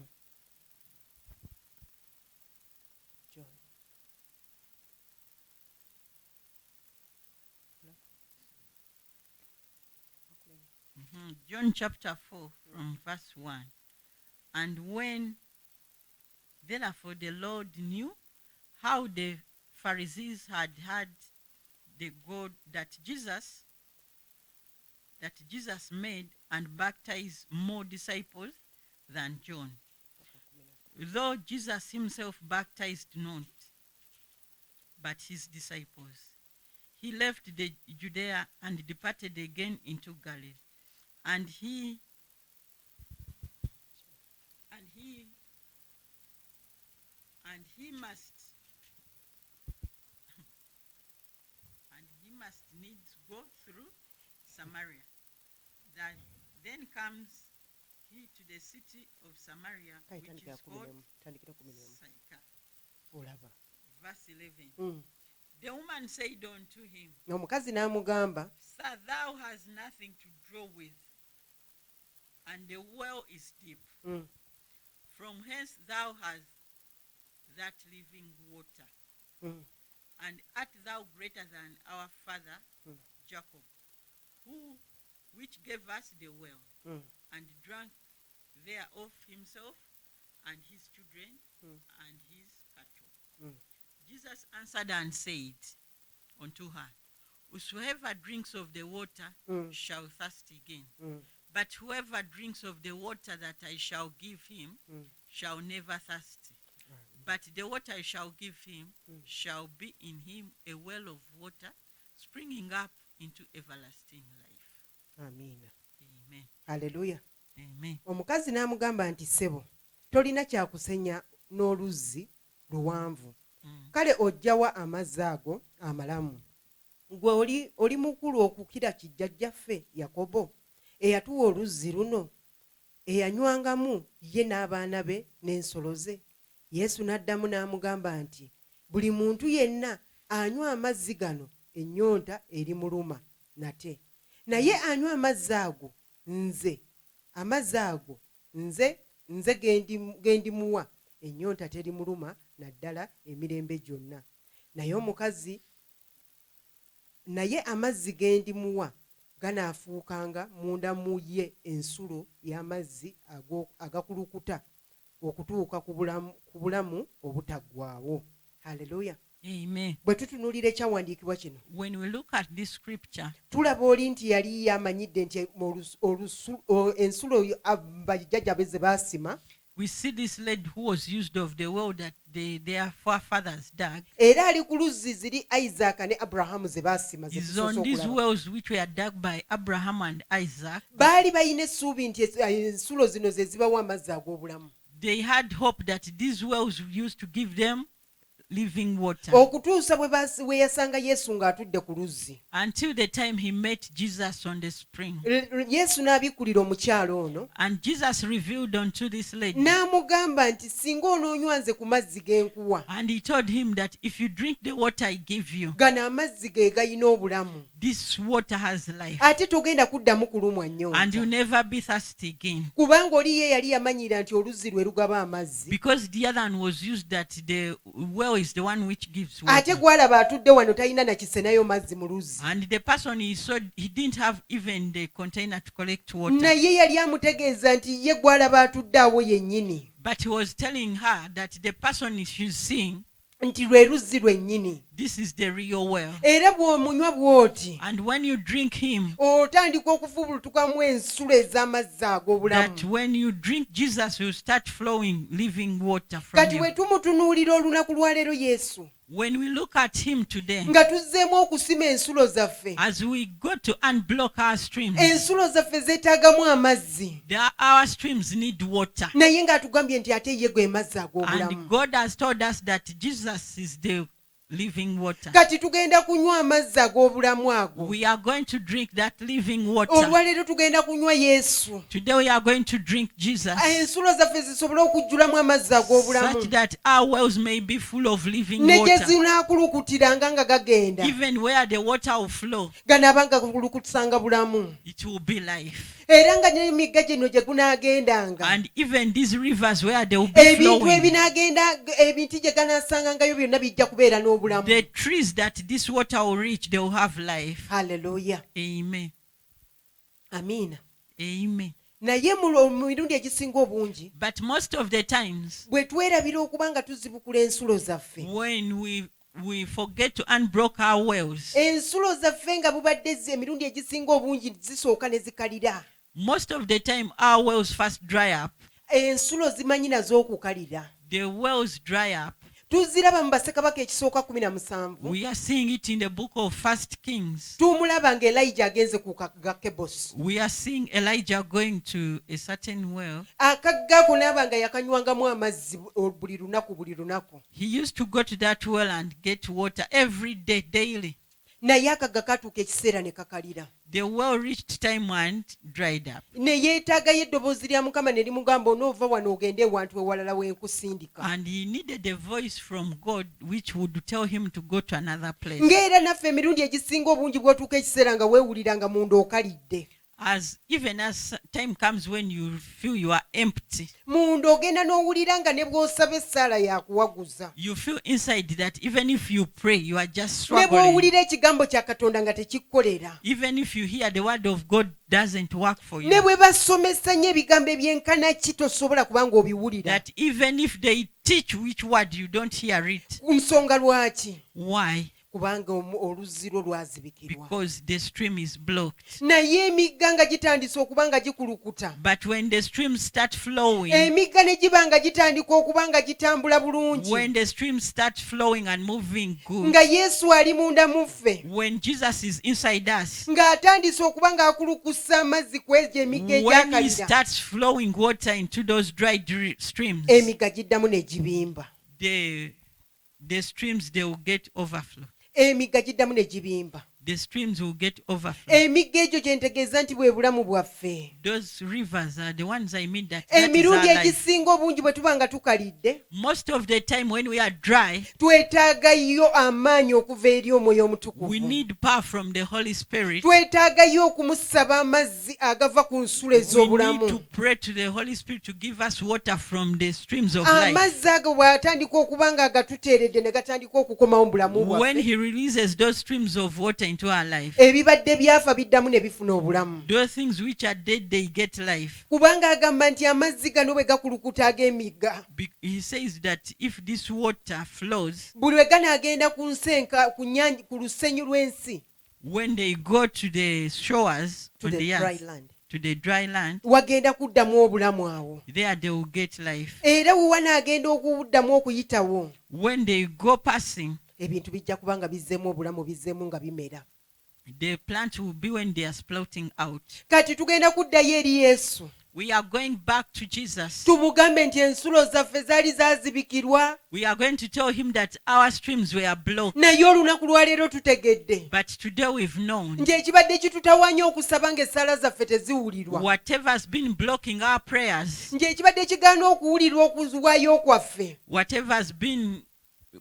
Speaker 4: John chapter 4 from verse 1. And when therefore the Lord knew how the Pharisees had heard the God that Jesus made and baptized more disciples than John, though Jesus himself baptized not, but his disciples, he left the Judea and departed again into Galilee. And he must needs go through Samaria. That then comes he to the city of Samaria, which is called Sychar. Verse 11. The woman said unto him,
Speaker 3: omukazi n'amugamba,
Speaker 4: Sir, thou hast nothing to draw with, and the well is deep. From hence thou hast that living water. And art thou greater than our father Jacob, which gave us the well, and drank thereof himself and his children and his cattle? Jesus answered and said unto her, Whosoever drinks of the water shall thirst again. But whoever drinks of the water that I shall give him shall never thirst. But the water I shall give him shall be in him a well of water springing up into everlasting life.
Speaker 3: amiina.
Speaker 4: Amen.
Speaker 3: Haleluya.
Speaker 4: Amen.
Speaker 3: Omukazi n'amugamba nti, ssebo, tolina kyakusenya n'oluzzi luwanvu, kale ojjawa amazzi ago amalamu? Gwe oli mukulu okukira kijjajjaffe Yakobo, eyatuwa oluzzi luno, eyanywangamu ye n'abaana be n'ensolo ze. Yesu n'addamu n'amugamba nti, buli muntu yenna anywa amazzi gano ennyonta erimuluma nate, naye anywa amazzi ago nze gendimuwa ennyonta terimuluma naddala emirembe gyonna. Naye amazzi gendimuwa ganaafuukanga munda mu ye ensulo y'amazzi agakulukuta okutuuka ku bulamu obutaggwaawo. Haleluya.
Speaker 4: Amen.
Speaker 3: Bwe tutunuulira ekyawandiikibwa kino,
Speaker 4: When we look at this scripture,
Speaker 3: tulaba oli nti yali yamanyidde nti ensulo bajjajja be ze baasima,
Speaker 4: we see this lady who was used of the well that their forefathers dug.
Speaker 3: era ali ku luzzi ziri Isaaka ne Abrahamu ze baasima ze
Speaker 4: Is
Speaker 3: tusoose
Speaker 4: on these
Speaker 3: okulaba.
Speaker 4: wells which were dug by Abraham and Isaac.
Speaker 3: Baali balina essuubi nti ensulo zino ze zibawa amazzi ag'obulamu,
Speaker 4: They had hope that these wells used to give them living water
Speaker 3: okutuusa bwe yasanga Yesu ng'atudde ku luzzi.
Speaker 4: until the time he met Jesus on the spring.
Speaker 3: Yesu n'abikkulira omukyala ono,
Speaker 4: And Jesus revealed unto this lady,
Speaker 3: n'amugamba nti, singa onoonywa nze ku mazzi ge nkuwa,
Speaker 4: and he told him that if you drink the water I give you,
Speaker 3: gano amazzi ge gayina obulamu,
Speaker 4: this water has life,
Speaker 3: ate togenda kuddamu kulumwa
Speaker 4: and
Speaker 3: nnyonta.
Speaker 4: you'll never be thirsty again.
Speaker 3: Kubanga oli ye yali yamanyira nti oluzzi lwe lugaba amazzi,
Speaker 4: Because the other one was used that the well is the one which gives
Speaker 3: ate
Speaker 4: water.
Speaker 3: gwalaba atudde wano talina nakisenayo mazzi mu luzzi.
Speaker 4: And the person he saw, he didn't have even the container to collect water.
Speaker 3: Naye yali amutegeeza nti ye gwalaba atudde awo yennyini,
Speaker 4: But he was telling her that the person she's seeing,
Speaker 3: nti lwe luzzi lwennyini.
Speaker 4: this is the real well.
Speaker 3: era bw'omunywa bw'oti
Speaker 4: And when you drink him,
Speaker 3: otandika okuvubulutukamu ensulo ez'amazzi
Speaker 4: that
Speaker 3: ag'obulamu.
Speaker 4: when you drink Jesus, you start flowing living water from
Speaker 3: Kati
Speaker 4: you.
Speaker 3: bwe tumutunuulira olunaku lwa leero Yesu
Speaker 4: When we look at him today,
Speaker 3: nga tuzzeemu okusima ensulo zaffe,
Speaker 4: as we go to unblock our streams,
Speaker 3: ensulo zaffe zeetaagamu amazzi,
Speaker 4: our streams need water.
Speaker 3: naye ng'atugambye nti ate ye gwe mazzi ag'obulamu.
Speaker 4: And God has told us that Jesus is the living water.
Speaker 3: Kati tugenda kunywa amazzi ag'obulamu ago.
Speaker 4: We are going to drink that living water.
Speaker 3: Olwaleero tugenda kunywa Yesu.
Speaker 4: Today we are going to drink Jesus,
Speaker 3: Ensulo zaffe zisobole okujjulamu amazzi ag'obulamu.
Speaker 4: such that our wells may be full of living
Speaker 3: Ne gye
Speaker 4: water.
Speaker 3: zinaakulukutiranga nga gagenda.
Speaker 4: Even where the water will flow,
Speaker 3: Ganaaba nga kulukutusanga bulamu.
Speaker 4: it will be life.
Speaker 3: Era nga n'emigga gino gye gunaagendanga.
Speaker 4: And even these rivers where they will be
Speaker 3: Ebintu
Speaker 4: flowing,
Speaker 3: ebinaagenda, ebintu gye ganaasangangayo byonna bijja kubeera n'obulamu.
Speaker 4: the trees that this water will reach, they will have life.
Speaker 3: Haleluya.
Speaker 4: Amen.
Speaker 3: Amiina.
Speaker 4: Amen.
Speaker 3: Naye mu mirundi egisinga obungi
Speaker 4: But most of the times,
Speaker 3: bwe twerabira okuba nga tuzibukula ensulo zaffe,
Speaker 4: when we forget to unblock our wells,
Speaker 3: ensulo zaffe nga bubadde emirundi egisinga obungi zisooka ne zikalira,
Speaker 4: most of the time our wells first dry up.
Speaker 3: ensulo zimanyi nazo okukalira.
Speaker 4: The wells dry up.
Speaker 3: Tuziraba mu Bassekabaka ekisooka 17.
Speaker 4: We are seeing it in the book of First Kings.
Speaker 3: Tumulaba nga Elijah agenze ku kagga Kebosi.
Speaker 4: We are seeing Elijah going to a certain well.
Speaker 3: Akagga ako n'aba nga yakanywangamu amazzi buli lunaku.
Speaker 4: He used to go to that well and get water every day, daily.
Speaker 3: Naye akagga katuuka ekiseera ne kakalira.
Speaker 4: The well reached time and dried up.
Speaker 3: Ne yeetaagayo eddoboozi lya Mukama ne limugamba onoova wano ogende ewantu ewalala w'enkusindika.
Speaker 4: And he needed a voice from God which would tell him to go to another place.
Speaker 3: Ng'era naffe emirundi egisinga obungi bw'otuuka ekiseera nga weewulira nga munda okalidde.
Speaker 4: Even as time comes when you feel you are empty,
Speaker 3: Munda ogenda n'owulira nga ne bw'osaba essaala yakuwaguza.
Speaker 4: you feel inside that even if you pray, you are just
Speaker 3: Ne
Speaker 4: struggling.
Speaker 3: bw'owulira ekigambo kya Katonda nga tekikkolera.
Speaker 4: Even if you hear the word of God doesn't work for
Speaker 3: Ne
Speaker 4: you.
Speaker 3: bwe basomesa nnyo ebigambo ebyenkana ki tosobola kubanga obiwulira.
Speaker 4: That even if they teach which word, you don't hear it.
Speaker 3: Nsonga lwaki?
Speaker 4: Why?
Speaker 3: Kubanga oluzzi lwo lwazibikirwa.
Speaker 4: Because the stream is blocked.
Speaker 3: Naye emigga nga gitandise okuba nga gikulukuta,
Speaker 4: But when the streams start flowing,
Speaker 3: emigga ne giba nga gitandika okuba nga gitambula bulungi,
Speaker 4: when the streams start flowing and moving good,
Speaker 3: nga Yesu ali munda mu ffe,
Speaker 4: when Jesus is inside us,
Speaker 3: ng'atandise okuba ng'akulukusa amazzi ku egyo emigga
Speaker 4: when he
Speaker 3: egyakalira,
Speaker 4: starts flowing water into those dry streams,
Speaker 3: emigga giddamu ne gibimba.
Speaker 4: the streams, they will get overflow.
Speaker 3: Emigga giddamu ne gibimba.
Speaker 4: The streams will get overflow.
Speaker 3: Emigga egyo gye ntegeeza nti bwe bulamu bwaffe.
Speaker 4: Those rivers are the ones I mean that is our
Speaker 3: Emirundi
Speaker 4: life.
Speaker 3: egisinga obungi bwe tuba nga tukalidde,
Speaker 4: Most of the time when we are dry,
Speaker 3: twetaagayo amaanyi okuva eri Omwoyo
Speaker 4: we
Speaker 3: Omutukuvu.
Speaker 4: need power from the Holy Spirit.
Speaker 3: Twetaagayo okumusaba amazzi agava ku nsulo
Speaker 4: We need
Speaker 3: ez'obulamu.
Speaker 4: to pray to the Holy Spirit to give us water from the streams of life.
Speaker 3: Amazzi ago bw'atandika okuba nga agatuteeredde ne gatandika okukomawo mu bulamu
Speaker 4: When
Speaker 3: bwaffe,
Speaker 4: he releases those streams of water into our life,
Speaker 3: ebibadde byafa biddamu ne bifuna obulamu.
Speaker 4: those things which are dead, they get life.
Speaker 3: Kubanga agamba nti amazzi gano bwe gakulukuta ag'emigga,
Speaker 4: He says that if this water flows,
Speaker 3: buli lwe ganaagenda ku nsenka ku lusenyu lw'ensi,
Speaker 4: when they go to the shores
Speaker 3: to
Speaker 4: on
Speaker 3: the
Speaker 4: the
Speaker 3: dry
Speaker 4: earth,
Speaker 3: land,
Speaker 4: to the dry land,
Speaker 3: wagenda kuddamu obulamu awo.
Speaker 4: there they will get life.
Speaker 3: Era we wanaagenda okuddamu okuyitawo,
Speaker 4: When they go passing,
Speaker 3: ebintu bijja kuba nga bizzeemu obulamu, bizzeemu nga bimera.
Speaker 4: the plant will be when they are sprouting out.
Speaker 3: Kati tugenda kuddayo eri Yesu,
Speaker 4: We are going back to Jesus.
Speaker 3: tumugambe nti ensulo zaffe zaali zaazibikirwa,
Speaker 4: We are going to tell him that our streams were blocked.
Speaker 3: naye olunaku lwa leero tutegedde
Speaker 4: But today we've known
Speaker 3: nti ekibadde kitutawaanya okusaba ng'essaala zaffe teziwulirwa,
Speaker 4: whatever has been blocking our prayers,
Speaker 3: nti ekibadde kigaana okuwulirwa okuwaayo kwaffe,
Speaker 4: whatever has been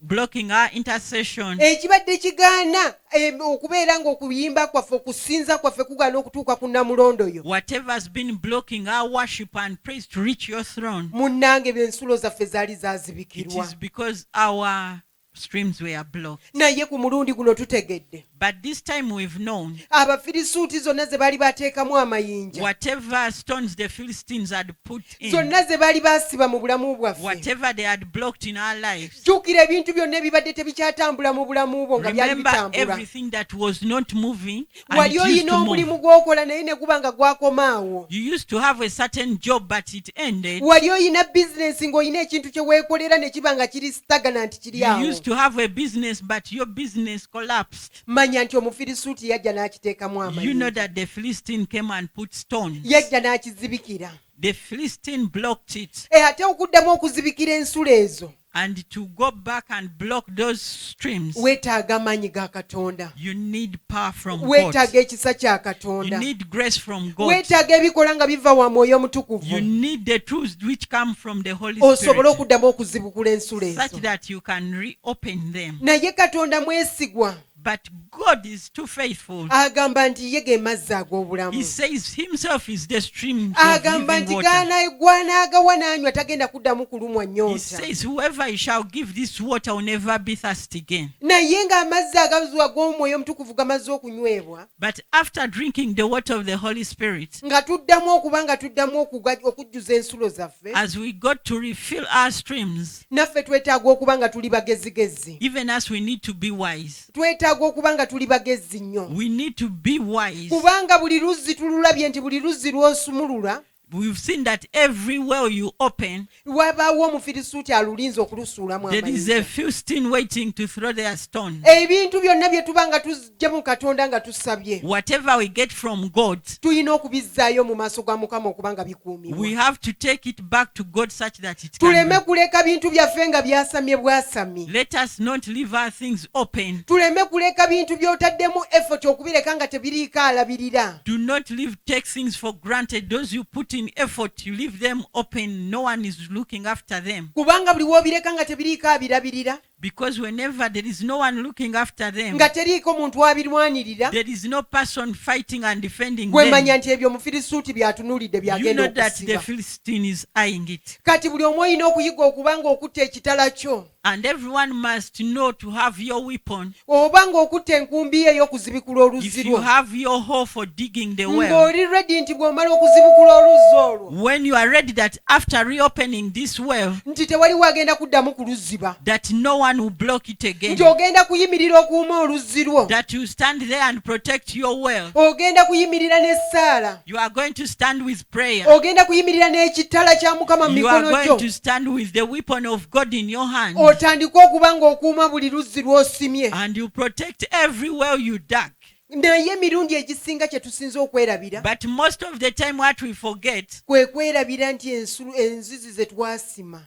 Speaker 4: blocking our intercession,
Speaker 3: ekibadde kigaana okubeera ng'okuyimba kwaffe, okusinza kwaffe kugaana okutuuka ku Namulondo yo,
Speaker 4: whatever has been blocking our worship and praise to reach your throne,
Speaker 3: munnange ensulo zaffe zaali
Speaker 4: it
Speaker 3: zaazibikirwa.
Speaker 4: is because our streams were blocked.
Speaker 3: naye ku mulundi guno tutegedde
Speaker 4: But this time we've known
Speaker 3: abafirisuuti zonna ze baali bateekamu amayinja
Speaker 4: whatever stones the Philistines had put in,
Speaker 3: zonna ze baali baasiba mu bulamu bwaffe
Speaker 4: whatever they had blocked in our lives,
Speaker 3: jjukira ebintu byonna ebibadde tebikyatambula mu bulamu bwo nga byali
Speaker 4: remember
Speaker 3: bitambula
Speaker 4: everything that was not moving and
Speaker 3: wali
Speaker 4: it used
Speaker 3: oyina
Speaker 4: to
Speaker 3: omulimu
Speaker 4: move.
Speaker 3: gw'okola naye ne guba nga gwakomaawo
Speaker 4: You used to have a certain job but it ended.
Speaker 3: wali oyina bizinensi ng'olina ekintu kye weekolera ne kiba nga kiri stagnant kiri
Speaker 4: You
Speaker 3: awo
Speaker 4: used to have a business but your business collapsed.
Speaker 3: manya nti omufirisuuti yajja n'akiteekamu
Speaker 4: You know
Speaker 3: amayinja
Speaker 4: that the Philistine came and put stones.
Speaker 3: yajja n'akizibikira
Speaker 4: The Philistine blocked it.
Speaker 3: ate okuddamu okuzibikira ensula ezo
Speaker 4: And to go back and block those streams,
Speaker 3: weetaaga amaanyi ga katonda
Speaker 4: you need power from God.
Speaker 3: weetaaga ekisa kya
Speaker 4: You
Speaker 3: katonda
Speaker 4: need grace from God.
Speaker 3: weetaaga ebikola nga biva wa mwoyo omutukuvu
Speaker 4: You need the truths which come from the Holy
Speaker 3: osobole
Speaker 4: Spirit,
Speaker 3: okuddamu okuzibukula ensula
Speaker 4: such
Speaker 3: ezo
Speaker 4: that you can reopen them.
Speaker 3: naye katonda mwesigwa
Speaker 4: But God is too faithful.
Speaker 3: agamba nti ye ge mazzi ag'obulamu
Speaker 4: He says himself is the stream of
Speaker 3: agamba
Speaker 4: living
Speaker 3: nti
Speaker 4: water.
Speaker 3: gw'anaagawa n'anywa tagenda kuddamu kulumwa
Speaker 4: He
Speaker 3: nnyonta
Speaker 4: says whoever he shall give this water will never be thirsty again.
Speaker 3: naye ng'amazzi agazuwa g'omwoyo omutukuvu gamaze okunywebwa
Speaker 4: But after drinking the water of the Holy Spirit,
Speaker 3: nga tuddamu okuba nga tuddamu okujjuza ensulo zaffe
Speaker 4: as we got to refill our streams,
Speaker 3: naffe twetaaga okuba nga tuli bagezigezi
Speaker 4: even as we need to be wise,
Speaker 3: twetaaga okuba nga tuli bagezi nnyo
Speaker 4: we need to be wise.
Speaker 3: kubanga buli luzzi tululabye nti buli luzzi lw'osumulula
Speaker 4: We've seen that every well you open,
Speaker 3: wabaawo omufirisuuti alulinza okulusuulamu
Speaker 4: there is
Speaker 3: amayinja
Speaker 4: a Philistine waiting to throw their stone.
Speaker 3: ebintu byonna bye tuba nga tujja mu katonda nga tusabye
Speaker 4: Whatever we get from God,
Speaker 3: tulina okubizzaayo mu maaso ga mukama okuba nga
Speaker 4: we
Speaker 3: bikuumibwa
Speaker 4: have to take it back to God such that it
Speaker 3: tuleme
Speaker 4: can
Speaker 3: kuleka bintu byaffe nga byasamye bwasamye
Speaker 4: be. Let us not leave our things open.
Speaker 3: tuleme kuleka bintu by'otaddemu effort okubireka nga tebiriiko alabirira
Speaker 4: Do not take things for granted. Those you put in effort, you leave them open. No one is looking after them.
Speaker 3: kubanga buli w'obireka nga tebiriiko abirabirira
Speaker 4: Because whenever there is no one looking after them,
Speaker 3: nga teriiko muntu abirwanirira
Speaker 4: there is no person fighting and defending
Speaker 3: gwe
Speaker 4: them.
Speaker 3: manya nti ebyo omufirisuuti byatunuulidde
Speaker 4: You
Speaker 3: byagenda
Speaker 4: know that the
Speaker 3: okusiba
Speaker 4: Philistine is eyeing it.
Speaker 3: kati buli omu olina okuyiga okuba ng'okutta ekitala kyo
Speaker 4: And everyone must know to have your weapon.
Speaker 3: oba ng'okutta enkumbi ye ey'okuzibikula oluzzi
Speaker 4: If you
Speaker 3: lwo
Speaker 4: have your hoe for digging the well,
Speaker 3: ng'oli redi nti bw'omala okuzibukula oluzzi olwo
Speaker 4: when you are ready that after reopening this well,
Speaker 3: nti tewali wagenda kuddamu kuluziba
Speaker 4: that no one will block it again,
Speaker 3: nti ogenda kuyimirira okuuma oluzzi lwo
Speaker 4: that you stand there and protect your well.
Speaker 3: ogenda kuyimirira n'essaala
Speaker 4: You are going to stand with prayer.
Speaker 3: ogenda kuyimirira n'ekitala kya mukama mu
Speaker 4: You are
Speaker 3: mikono
Speaker 4: going
Speaker 3: gyo
Speaker 4: to stand with the weapon of God in your hand.
Speaker 3: otandike okuba ng'okuuma buli luzzi lw'osimye
Speaker 4: And you protect every well you dug.
Speaker 3: naye emirundi egisinga kye tusinza okwerabira
Speaker 4: But most of the time what we forget,
Speaker 3: kwe kwerabira nti enzizi ze twasima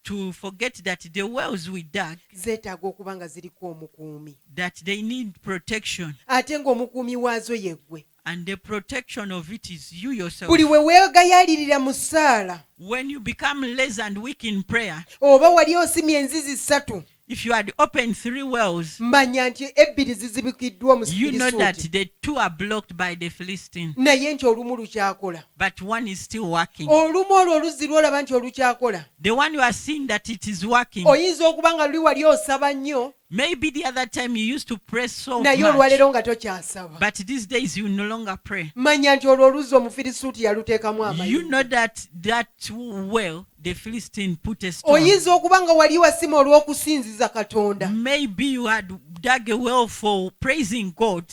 Speaker 4: to forget that the wells we dug,
Speaker 3: zeetaaga okuba nga ziriko omukuumi
Speaker 4: that they need protection.
Speaker 3: ate ng'omukuumi waazo yeggwe
Speaker 4: And the protection of it is you yourself.
Speaker 3: buli we weegayaalirira mu ssaala
Speaker 4: When you become lazy and weak in prayer,
Speaker 3: oba wali osimye enzizi 3
Speaker 4: if you had opened 3 wells,
Speaker 3: manya nti 2 zizibikiddwa mu
Speaker 4: you know that
Speaker 3: sipirisuuti
Speaker 4: the 2 are blocked by the Philistine,
Speaker 3: naye nti olumu lukyakola
Speaker 4: but one is still working.
Speaker 3: olumu olwo oluzzi lwolaba nti olukyakola
Speaker 4: The one you are seeing that it is working,
Speaker 3: oyinza okuba nga luli wali osaba nnyo
Speaker 4: maybe the other time you used to pray so
Speaker 3: naye
Speaker 4: much,
Speaker 3: olwaleero nga tokyasaba
Speaker 4: but these days you no longer pray.
Speaker 3: manya nti olwo oluzzi omufirisuuti yaluteekamu
Speaker 4: You know
Speaker 3: amayinja
Speaker 4: that well, the Philistine put a stone.
Speaker 3: oyinza okuba nga wali wasima olw'okusinziza katonda
Speaker 4: Maybe you had dug a well for praising God,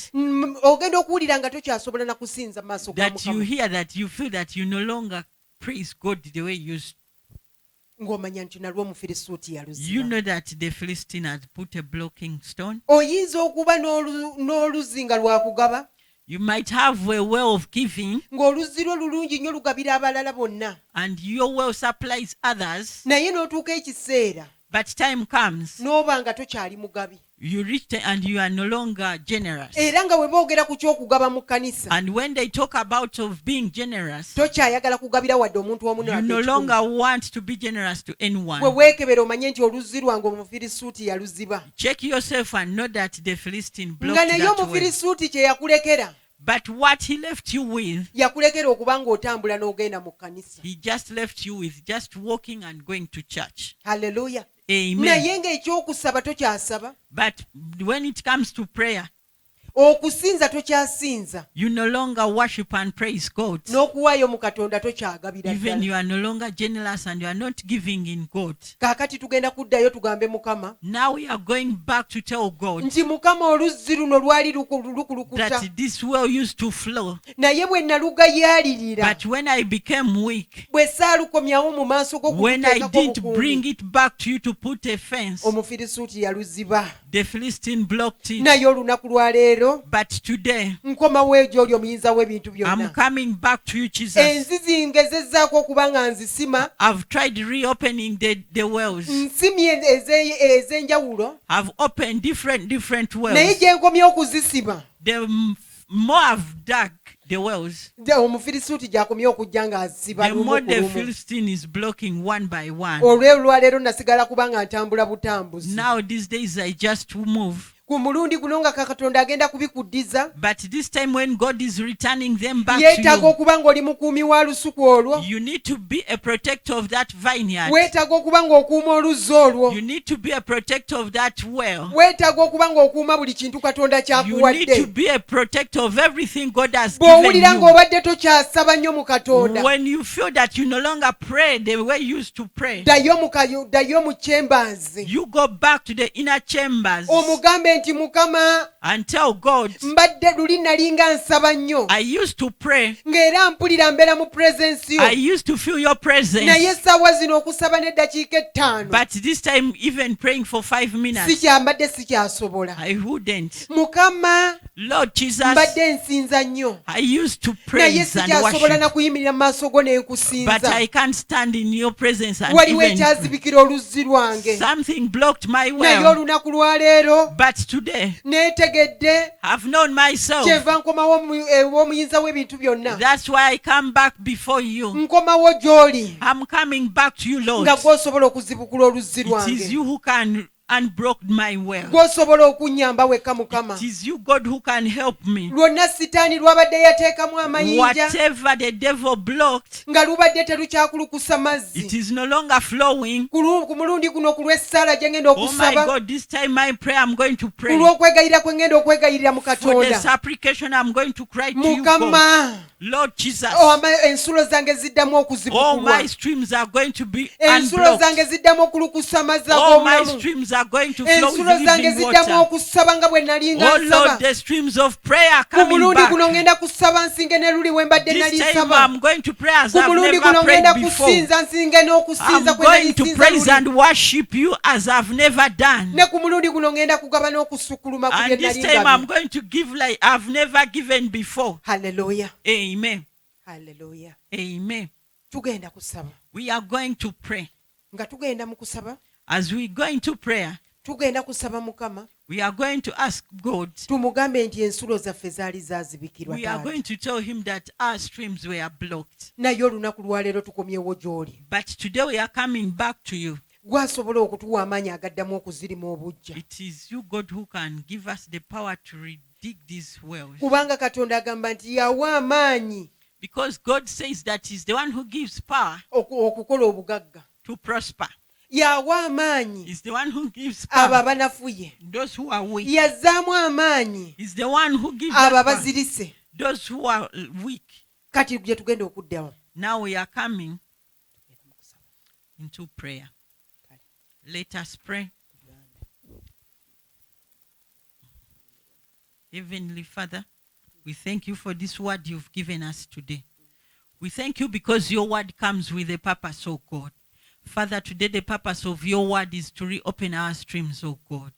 Speaker 3: ogenda okuwulira nga tokyasobola na kusinza mu maaso ga
Speaker 4: that you
Speaker 3: mukama
Speaker 4: hear that you feel that you no longer praise God the way you used.
Speaker 3: ng'omanya nti nalwo omufirisuuti
Speaker 4: You
Speaker 3: yaluziba
Speaker 4: know that the Philistine had put a blocking stone.
Speaker 3: oyinza okuba n'oluzzi nga lwakugaba
Speaker 4: You might have a well of giving,
Speaker 3: ng'oluzzi lwo lulungi nnyo lugabira abalala bonna
Speaker 4: and your well supplies others,
Speaker 3: naye n'otuuka ekiseera
Speaker 4: but time comes,
Speaker 3: n'oba nga tokyali mugabi
Speaker 4: you reach and you are no longer generous.
Speaker 3: era nga bwe boogera ku ky'okugaba mu kkanisa
Speaker 4: And when they talk about of being generous,
Speaker 3: tokyayagala kugabira wadde omuntu omu
Speaker 4: you no longer want to be generous to
Speaker 3: bwe
Speaker 4: anyone.
Speaker 3: weekebera omanye nti oluzzi lwange omufirisuuti yaluziba
Speaker 4: Check yourself and know that the Philistine
Speaker 3: nga
Speaker 4: blocked
Speaker 3: naye
Speaker 4: that way.
Speaker 3: omufirisuuti kye yakulekera
Speaker 4: But what he left you with,
Speaker 3: yakulekera okuba ng'otambula n'ogenda mu kkanisa
Speaker 4: he just left you with just walking and going to church.
Speaker 3: halleluya
Speaker 4: Amen.
Speaker 3: naye ng'ekyokusaba tokyasaba,
Speaker 4: But when it comes to prayer,
Speaker 3: okusinza tokyasinza,
Speaker 4: you no longer worship and praise God.
Speaker 3: n'okuwaayo mu katonda tokyagabira
Speaker 4: Even you
Speaker 3: ddala.
Speaker 4: are no longer generous and you are not giving in God.
Speaker 3: Kaakati tugenda kuddayo tugambe Mukama
Speaker 4: Now we are going back to tell God
Speaker 3: nti Mukama oluzzi luno lwali lukulukuta,
Speaker 4: that this well used to flow.
Speaker 3: naye bwe nalugayaalirira,
Speaker 4: But when I became weak,
Speaker 3: bwe saalukomyawo mu maaso
Speaker 4: when I
Speaker 3: g'okuteekako
Speaker 4: didn't
Speaker 3: obukuumi,
Speaker 4: bring it back to you to put a fence,
Speaker 3: Omufirisuuti yaluziba.
Speaker 4: the Philistine blocked it.
Speaker 3: Naye olunaku lwa leero
Speaker 4: But today,
Speaker 3: nkomawo egyo oli omuyinza w'ebintu
Speaker 4: I'm
Speaker 3: byonna.
Speaker 4: coming back to you, Jesus.
Speaker 3: Enzizi ngezezzaako okuba nga nzisima,
Speaker 4: I've tried reopening the wells.
Speaker 3: nsimye ez'enjawulo,
Speaker 4: I've opened different
Speaker 3: naye
Speaker 4: wells.
Speaker 3: gye nkomye okuzisima,
Speaker 4: More I've dug the wells,
Speaker 3: Omufirisuuti gy'akomye okujja ng'aziba
Speaker 4: the
Speaker 3: lumu
Speaker 4: more
Speaker 3: ku
Speaker 4: the
Speaker 3: lumu.
Speaker 4: Philistine is blocking one by one.
Speaker 3: Olw'olwaleero nasigala kuba nga ntambula butambuzi.
Speaker 4: Now these days I just move.
Speaker 3: Ku mulundi guno nga Katonda agenda kubikuddiza,
Speaker 4: But this time when God is returning them back to
Speaker 3: yeetaaga
Speaker 4: you,
Speaker 3: okuba ng'oli mukuumi wa lusuku olwo,
Speaker 4: you need to be a protector of that vineyard.
Speaker 3: weetaaga okuba ng'okuuma oluzzi olwo,
Speaker 4: You need to be a protector of that well.
Speaker 3: weetaaga okuba ng'okuuma buli kintu Katonda
Speaker 4: You need to
Speaker 3: kyakuwadde.
Speaker 4: be a protector of everything God has given
Speaker 3: Bw'owulira
Speaker 4: you.
Speaker 3: ng'obadde tokyasaba nnyo mu Katonda,
Speaker 4: When you feel that you no longer pray the way you used to pray,
Speaker 3: ddayo mu chambers,
Speaker 4: you go back to the inner chambers
Speaker 3: omugambe nti Mukama,
Speaker 4: and tell God,
Speaker 3: mbadde luli nali nga nsaba nnyo,
Speaker 4: I used to pray.
Speaker 3: ng'era mpulira mbeera mu presence yo,
Speaker 4: I used to feel your
Speaker 3: naye
Speaker 4: presence.
Speaker 3: essaawa zino okusaba n'eddakiika 5
Speaker 4: But this time, even praying for 5 minutes,
Speaker 3: sikyambadde sikyasobola.
Speaker 4: I wouldn't.
Speaker 3: Mukama,
Speaker 4: Lord Jesus,
Speaker 3: mbadde nsinza nnyo,
Speaker 4: I used to
Speaker 3: naye
Speaker 4: praise and
Speaker 3: sikyasobola na
Speaker 4: worship.
Speaker 3: kuyimirira mu maaso go ne
Speaker 4: But
Speaker 3: nkusinza.
Speaker 4: I can't stand in your presence and
Speaker 3: Waliwo
Speaker 4: even
Speaker 3: ekyazibikira oluzzi lwange,
Speaker 4: something blocked my
Speaker 3: naye
Speaker 4: well.
Speaker 3: olunaku lwa leero
Speaker 4: But today,
Speaker 3: neetegedde
Speaker 4: I've known myself.
Speaker 3: kyenva nkomawo omuyinza w'ebintu byonna,
Speaker 4: That's why I come back before you.
Speaker 3: nkomawo gy'oli
Speaker 4: I'm coming back to you, Lord.
Speaker 3: nga gw'osobola okuzibukula oluzzi
Speaker 4: It is
Speaker 3: lwange,
Speaker 4: you who can unblock my well.
Speaker 3: gw'osobola okunnyamba wekka Mukama.
Speaker 4: It is you, God, who can help me.
Speaker 3: Lwonna sitaani lwabadde yateekamu amayinja
Speaker 4: Whatever the devil blocked,
Speaker 3: nga lubadde terukyakulukusa
Speaker 4: it
Speaker 3: mazzi,
Speaker 4: is no longer flowing.
Speaker 3: ku mulundi guno ku lw'essaala gye ngenda
Speaker 4: Oh my
Speaker 3: okusaba,
Speaker 4: God, this time my prayer, I'm going to
Speaker 3: ku
Speaker 4: pray.
Speaker 3: lw'okwegayirira kwe ngenda okwegayirira mu
Speaker 4: For the
Speaker 3: Katonda.
Speaker 4: supplication, I'm going to cry to you, God.
Speaker 3: Mukama,
Speaker 4: Lord Jesus.
Speaker 3: ensulo zange ziddamu
Speaker 4: All
Speaker 3: okuzibukulwa,
Speaker 4: my streams are going to be
Speaker 3: ensulo zange
Speaker 4: unblocked.
Speaker 3: ziddamu okulukusa amazzi
Speaker 4: All my
Speaker 3: ag'obulamu,
Speaker 4: streams are going to flow with
Speaker 3: ensulo zange
Speaker 4: living
Speaker 3: ziddamu
Speaker 4: water.
Speaker 3: okusaba nga bwe nali nga
Speaker 4: Oh
Speaker 3: nsaba.
Speaker 4: Lord, the streams of prayer are
Speaker 3: Ku
Speaker 4: coming
Speaker 3: mulundi guno
Speaker 4: back.
Speaker 3: ngenda kusaba nsinge ne luli we mbadde
Speaker 4: This
Speaker 3: nali
Speaker 4: time
Speaker 3: nsaba.
Speaker 4: I'm going to pray as
Speaker 3: Ku
Speaker 4: I've
Speaker 3: mulundi
Speaker 4: never
Speaker 3: guno
Speaker 4: prayed
Speaker 3: ngenda
Speaker 4: before.
Speaker 3: kusinza nsinge n'okusinza
Speaker 4: I'm
Speaker 3: kwe nali
Speaker 4: going to
Speaker 3: nsinza
Speaker 4: praise
Speaker 3: luli.
Speaker 4: and worship you as I've never done.
Speaker 3: Ne ku mulundi guno ngenda kugaba n'okusukkuluma ku bye
Speaker 4: And this
Speaker 3: nali
Speaker 4: time I'm
Speaker 3: ngabye.
Speaker 4: going to give like I've never given before.
Speaker 3: Haleluya,
Speaker 4: Amen.
Speaker 3: haleluya.
Speaker 4: Amen.
Speaker 3: Tugenda kusaba.
Speaker 4: We are going to pray.
Speaker 3: Nga tugenda mu kusaba,
Speaker 4: As we go into prayer,
Speaker 3: tugenda kusaba Mukama,
Speaker 4: we are going to ask God.
Speaker 3: tumugambe nti ensulo zaffe zaali zaazibikirwa
Speaker 4: We are
Speaker 3: Taata.
Speaker 4: going to tell him that our streams were blocked.
Speaker 3: Naye olunaku lwaleero tukomyewo gy'oli.
Speaker 4: But today we are coming back to you.
Speaker 3: Gwasobola okutuwa amaanyi agaddamu okuzirima obujja.
Speaker 4: It is you, God, who can give us the power to dig these wells.
Speaker 3: Kubanga Katonda agamba nti yawa amaanyi
Speaker 4: Because God says that He's the one who gives power
Speaker 3: okukola obugagga.
Speaker 4: to prosper.
Speaker 3: Yawa amaanyi
Speaker 4: He's the one who gives
Speaker 3: abo
Speaker 4: power
Speaker 3: abanafuye.
Speaker 4: those who are weak.
Speaker 3: Yazzaamu amaanyi
Speaker 4: He's the one who gives
Speaker 3: abo
Speaker 4: that power
Speaker 3: abazirise.
Speaker 4: those who are weak.
Speaker 3: Kati gye tugenda okuddamu.
Speaker 4: Now we are coming into prayer. Let us pray. Heavenly Father, we thank you for this word you've given us today. We thank you because your word comes with a purpose, oh God. Father, today the purpose of your word is to reopen our streams, oh God.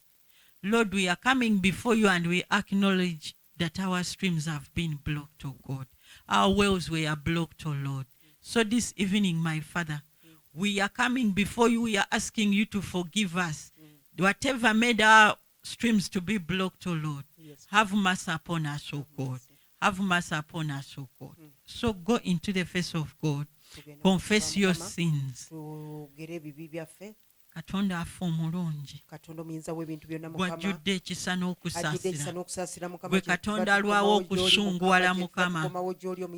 Speaker 4: Lord, we are coming before you and we acknowledge that our streams have been blocked, oh God. Our wells were blocked, oh Lord. So this evening, my Father, we are coming before you. We are asking you to forgive us. Whatever made our streams to be blocked, oh Lord, have mercy upon us, oh God. Have mercy upon us, oh God. So go into the face of God. Confess your sins.
Speaker 3: Tugere ebibi byaffe.
Speaker 4: katonda afa omulungi
Speaker 3: katonda omuyinza w'ebintu byonna mukama
Speaker 4: gwajjudde ekisa
Speaker 3: ajjudde ekisa
Speaker 4: n'okusaasira
Speaker 3: n'okusaasira mukama
Speaker 4: gwe katonda alwawo okusunguwala mukama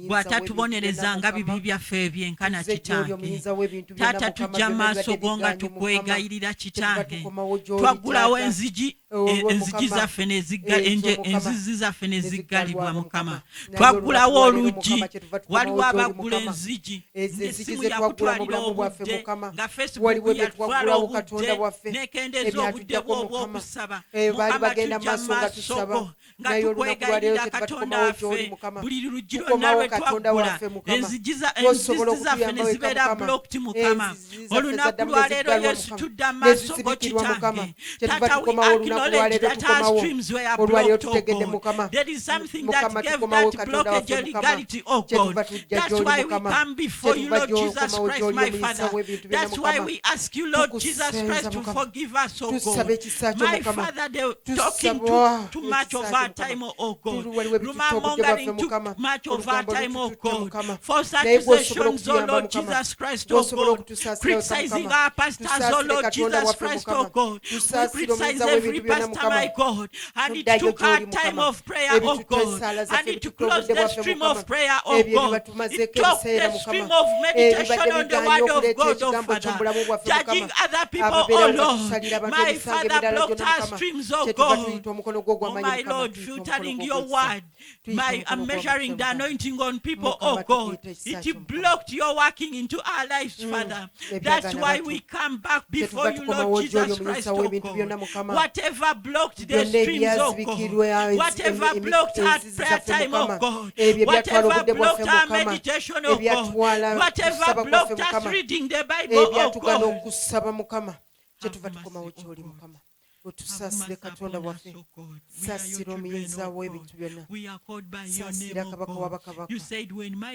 Speaker 4: bw'atatubonereza nga bibi byaffe ebyenkana kitange taata tujja mu maaso go nga tukwegayirira kitange twaggulawo enzigi zaffe enzizi zaffe ne ziggalibwa mukama twaggulawo oluggi waliwo abaggula enzigi ng'essimu yakutwalira obudde nga facebook yatwala obudde nekendeeza obudde bwobwo okusaba mukama tujja mu maaso go nga tukwegayirira katonda waffe buli luggi lwonna lwe twaggula enzigi zaffe ne zibeera blocked mukama olunaku lwaleero yesu tudda mu maaso go kitange tata we acknowledge that our streams were blocked, oh God. There is something that gave that blockage a legality, oh God. That's why we come before you, Lord Jesus Christ, my Father. That's why we ask you, Lord Jesus Christ, to forgive us, oh God. My Father, they're talking too much of our time, oh God. Rumor-mongering too much of our time, oh God. False accusations, oh Lord Jesus Christ, oh God. Criticizing our pastors, oh Lord Jesus Christ, oh God. We criticize every pastor, my God, and it took our time of prayer, oh God, and it to close the stream of prayer, oh God. It took the stream of meditation on the word of God, oh Father, judging other people, oh Lord. My Father, blocked our streams, oh God. Oh my Lord, filtering your word, I'm measuring the anointing on people, oh God. It blocked your working into our lives, Father. That's why we come back before you, Lord Jesus Christ, oh God. Whatever blocked the streams, oh God. Whatever blocked our prayer time, oh God. Whatever blocked our meditation, oh God. Whatever blocked us reading the Bible, oh God.
Speaker 3: kyetuva tukomawo ky'oli mukama otusaasire katonda waffe saasira omuyinza w'ebintu byonna saasira kabaka w'abakabaka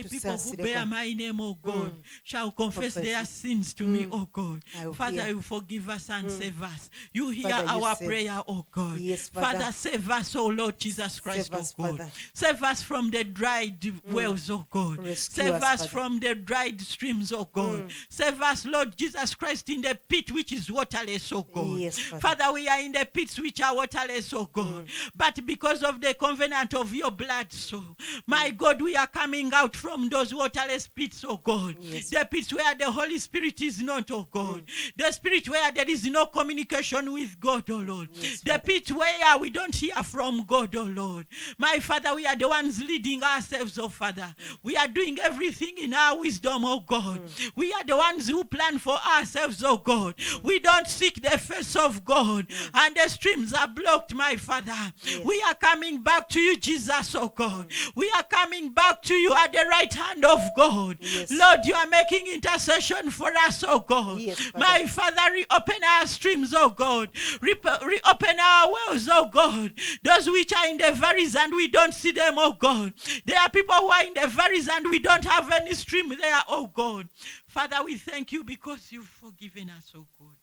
Speaker 3: tusaasire
Speaker 4: my name, O God, shall confess their sins to me, O God. Father, you forgive us and save us. You hear our prayer, O God. Father, save us, O Lord Jesus Christ, O God. Save us from the dried wells, O God. Save us from the dried streams, O God. Save us, Lord Jesus Christ, in the pit which is waterless, O God. Father, we are in the pits which are waterless, oh God. But because of the covenant of your blood, so my God, we are coming out from those waterless pits, oh God. The pits where the Holy Spirit is not, oh God. The spirit where there is no communication with God, oh Lord. The pit where we don't hear from God, oh Lord. My Father, we are the ones leading ourselves, oh Father. We are doing everything in our wisdom, oh God. We are the ones who plan for ourselves, oh God. We don't seek the face of God. And the streams are blocked, my Father. We are coming back to you, Jesus, oh God. We are coming back to you at the right hand of God. Lord, you are making intercession for us, oh God. My Father, reopen our streams, oh God. Reopen our wells, oh God. Those which are in the valleys and we don't see them, oh God. There are people who are in the valleys and we don't have any stream there, oh God. Father, we thank you because you've forgiven us, oh God.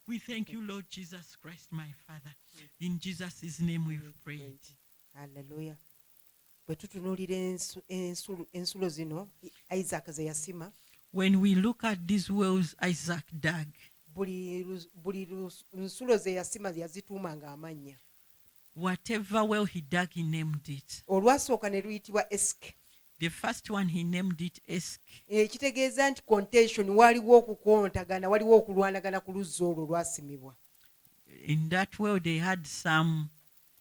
Speaker 4: We thank you, Lord Jesus Christ, my Father. In Jesus' name we've prayed.
Speaker 3: Hallelujah. Bwe tutunuulira ensulo zino Isaac ze yasima.
Speaker 4: When we look at these wells Isaac dug,
Speaker 3: buli nsulo ze yasima yazituumanga amannya.
Speaker 4: Whatever well he dug, he named it.
Speaker 3: Olwasooka ne luyitibwa Eske.
Speaker 4: The first one he named it Esk.
Speaker 3: Kitegeeza nti contention waliwo okukontagana, waliwo okulwanagana ku luzzi olwo lwasimibwa.
Speaker 4: In that well they had some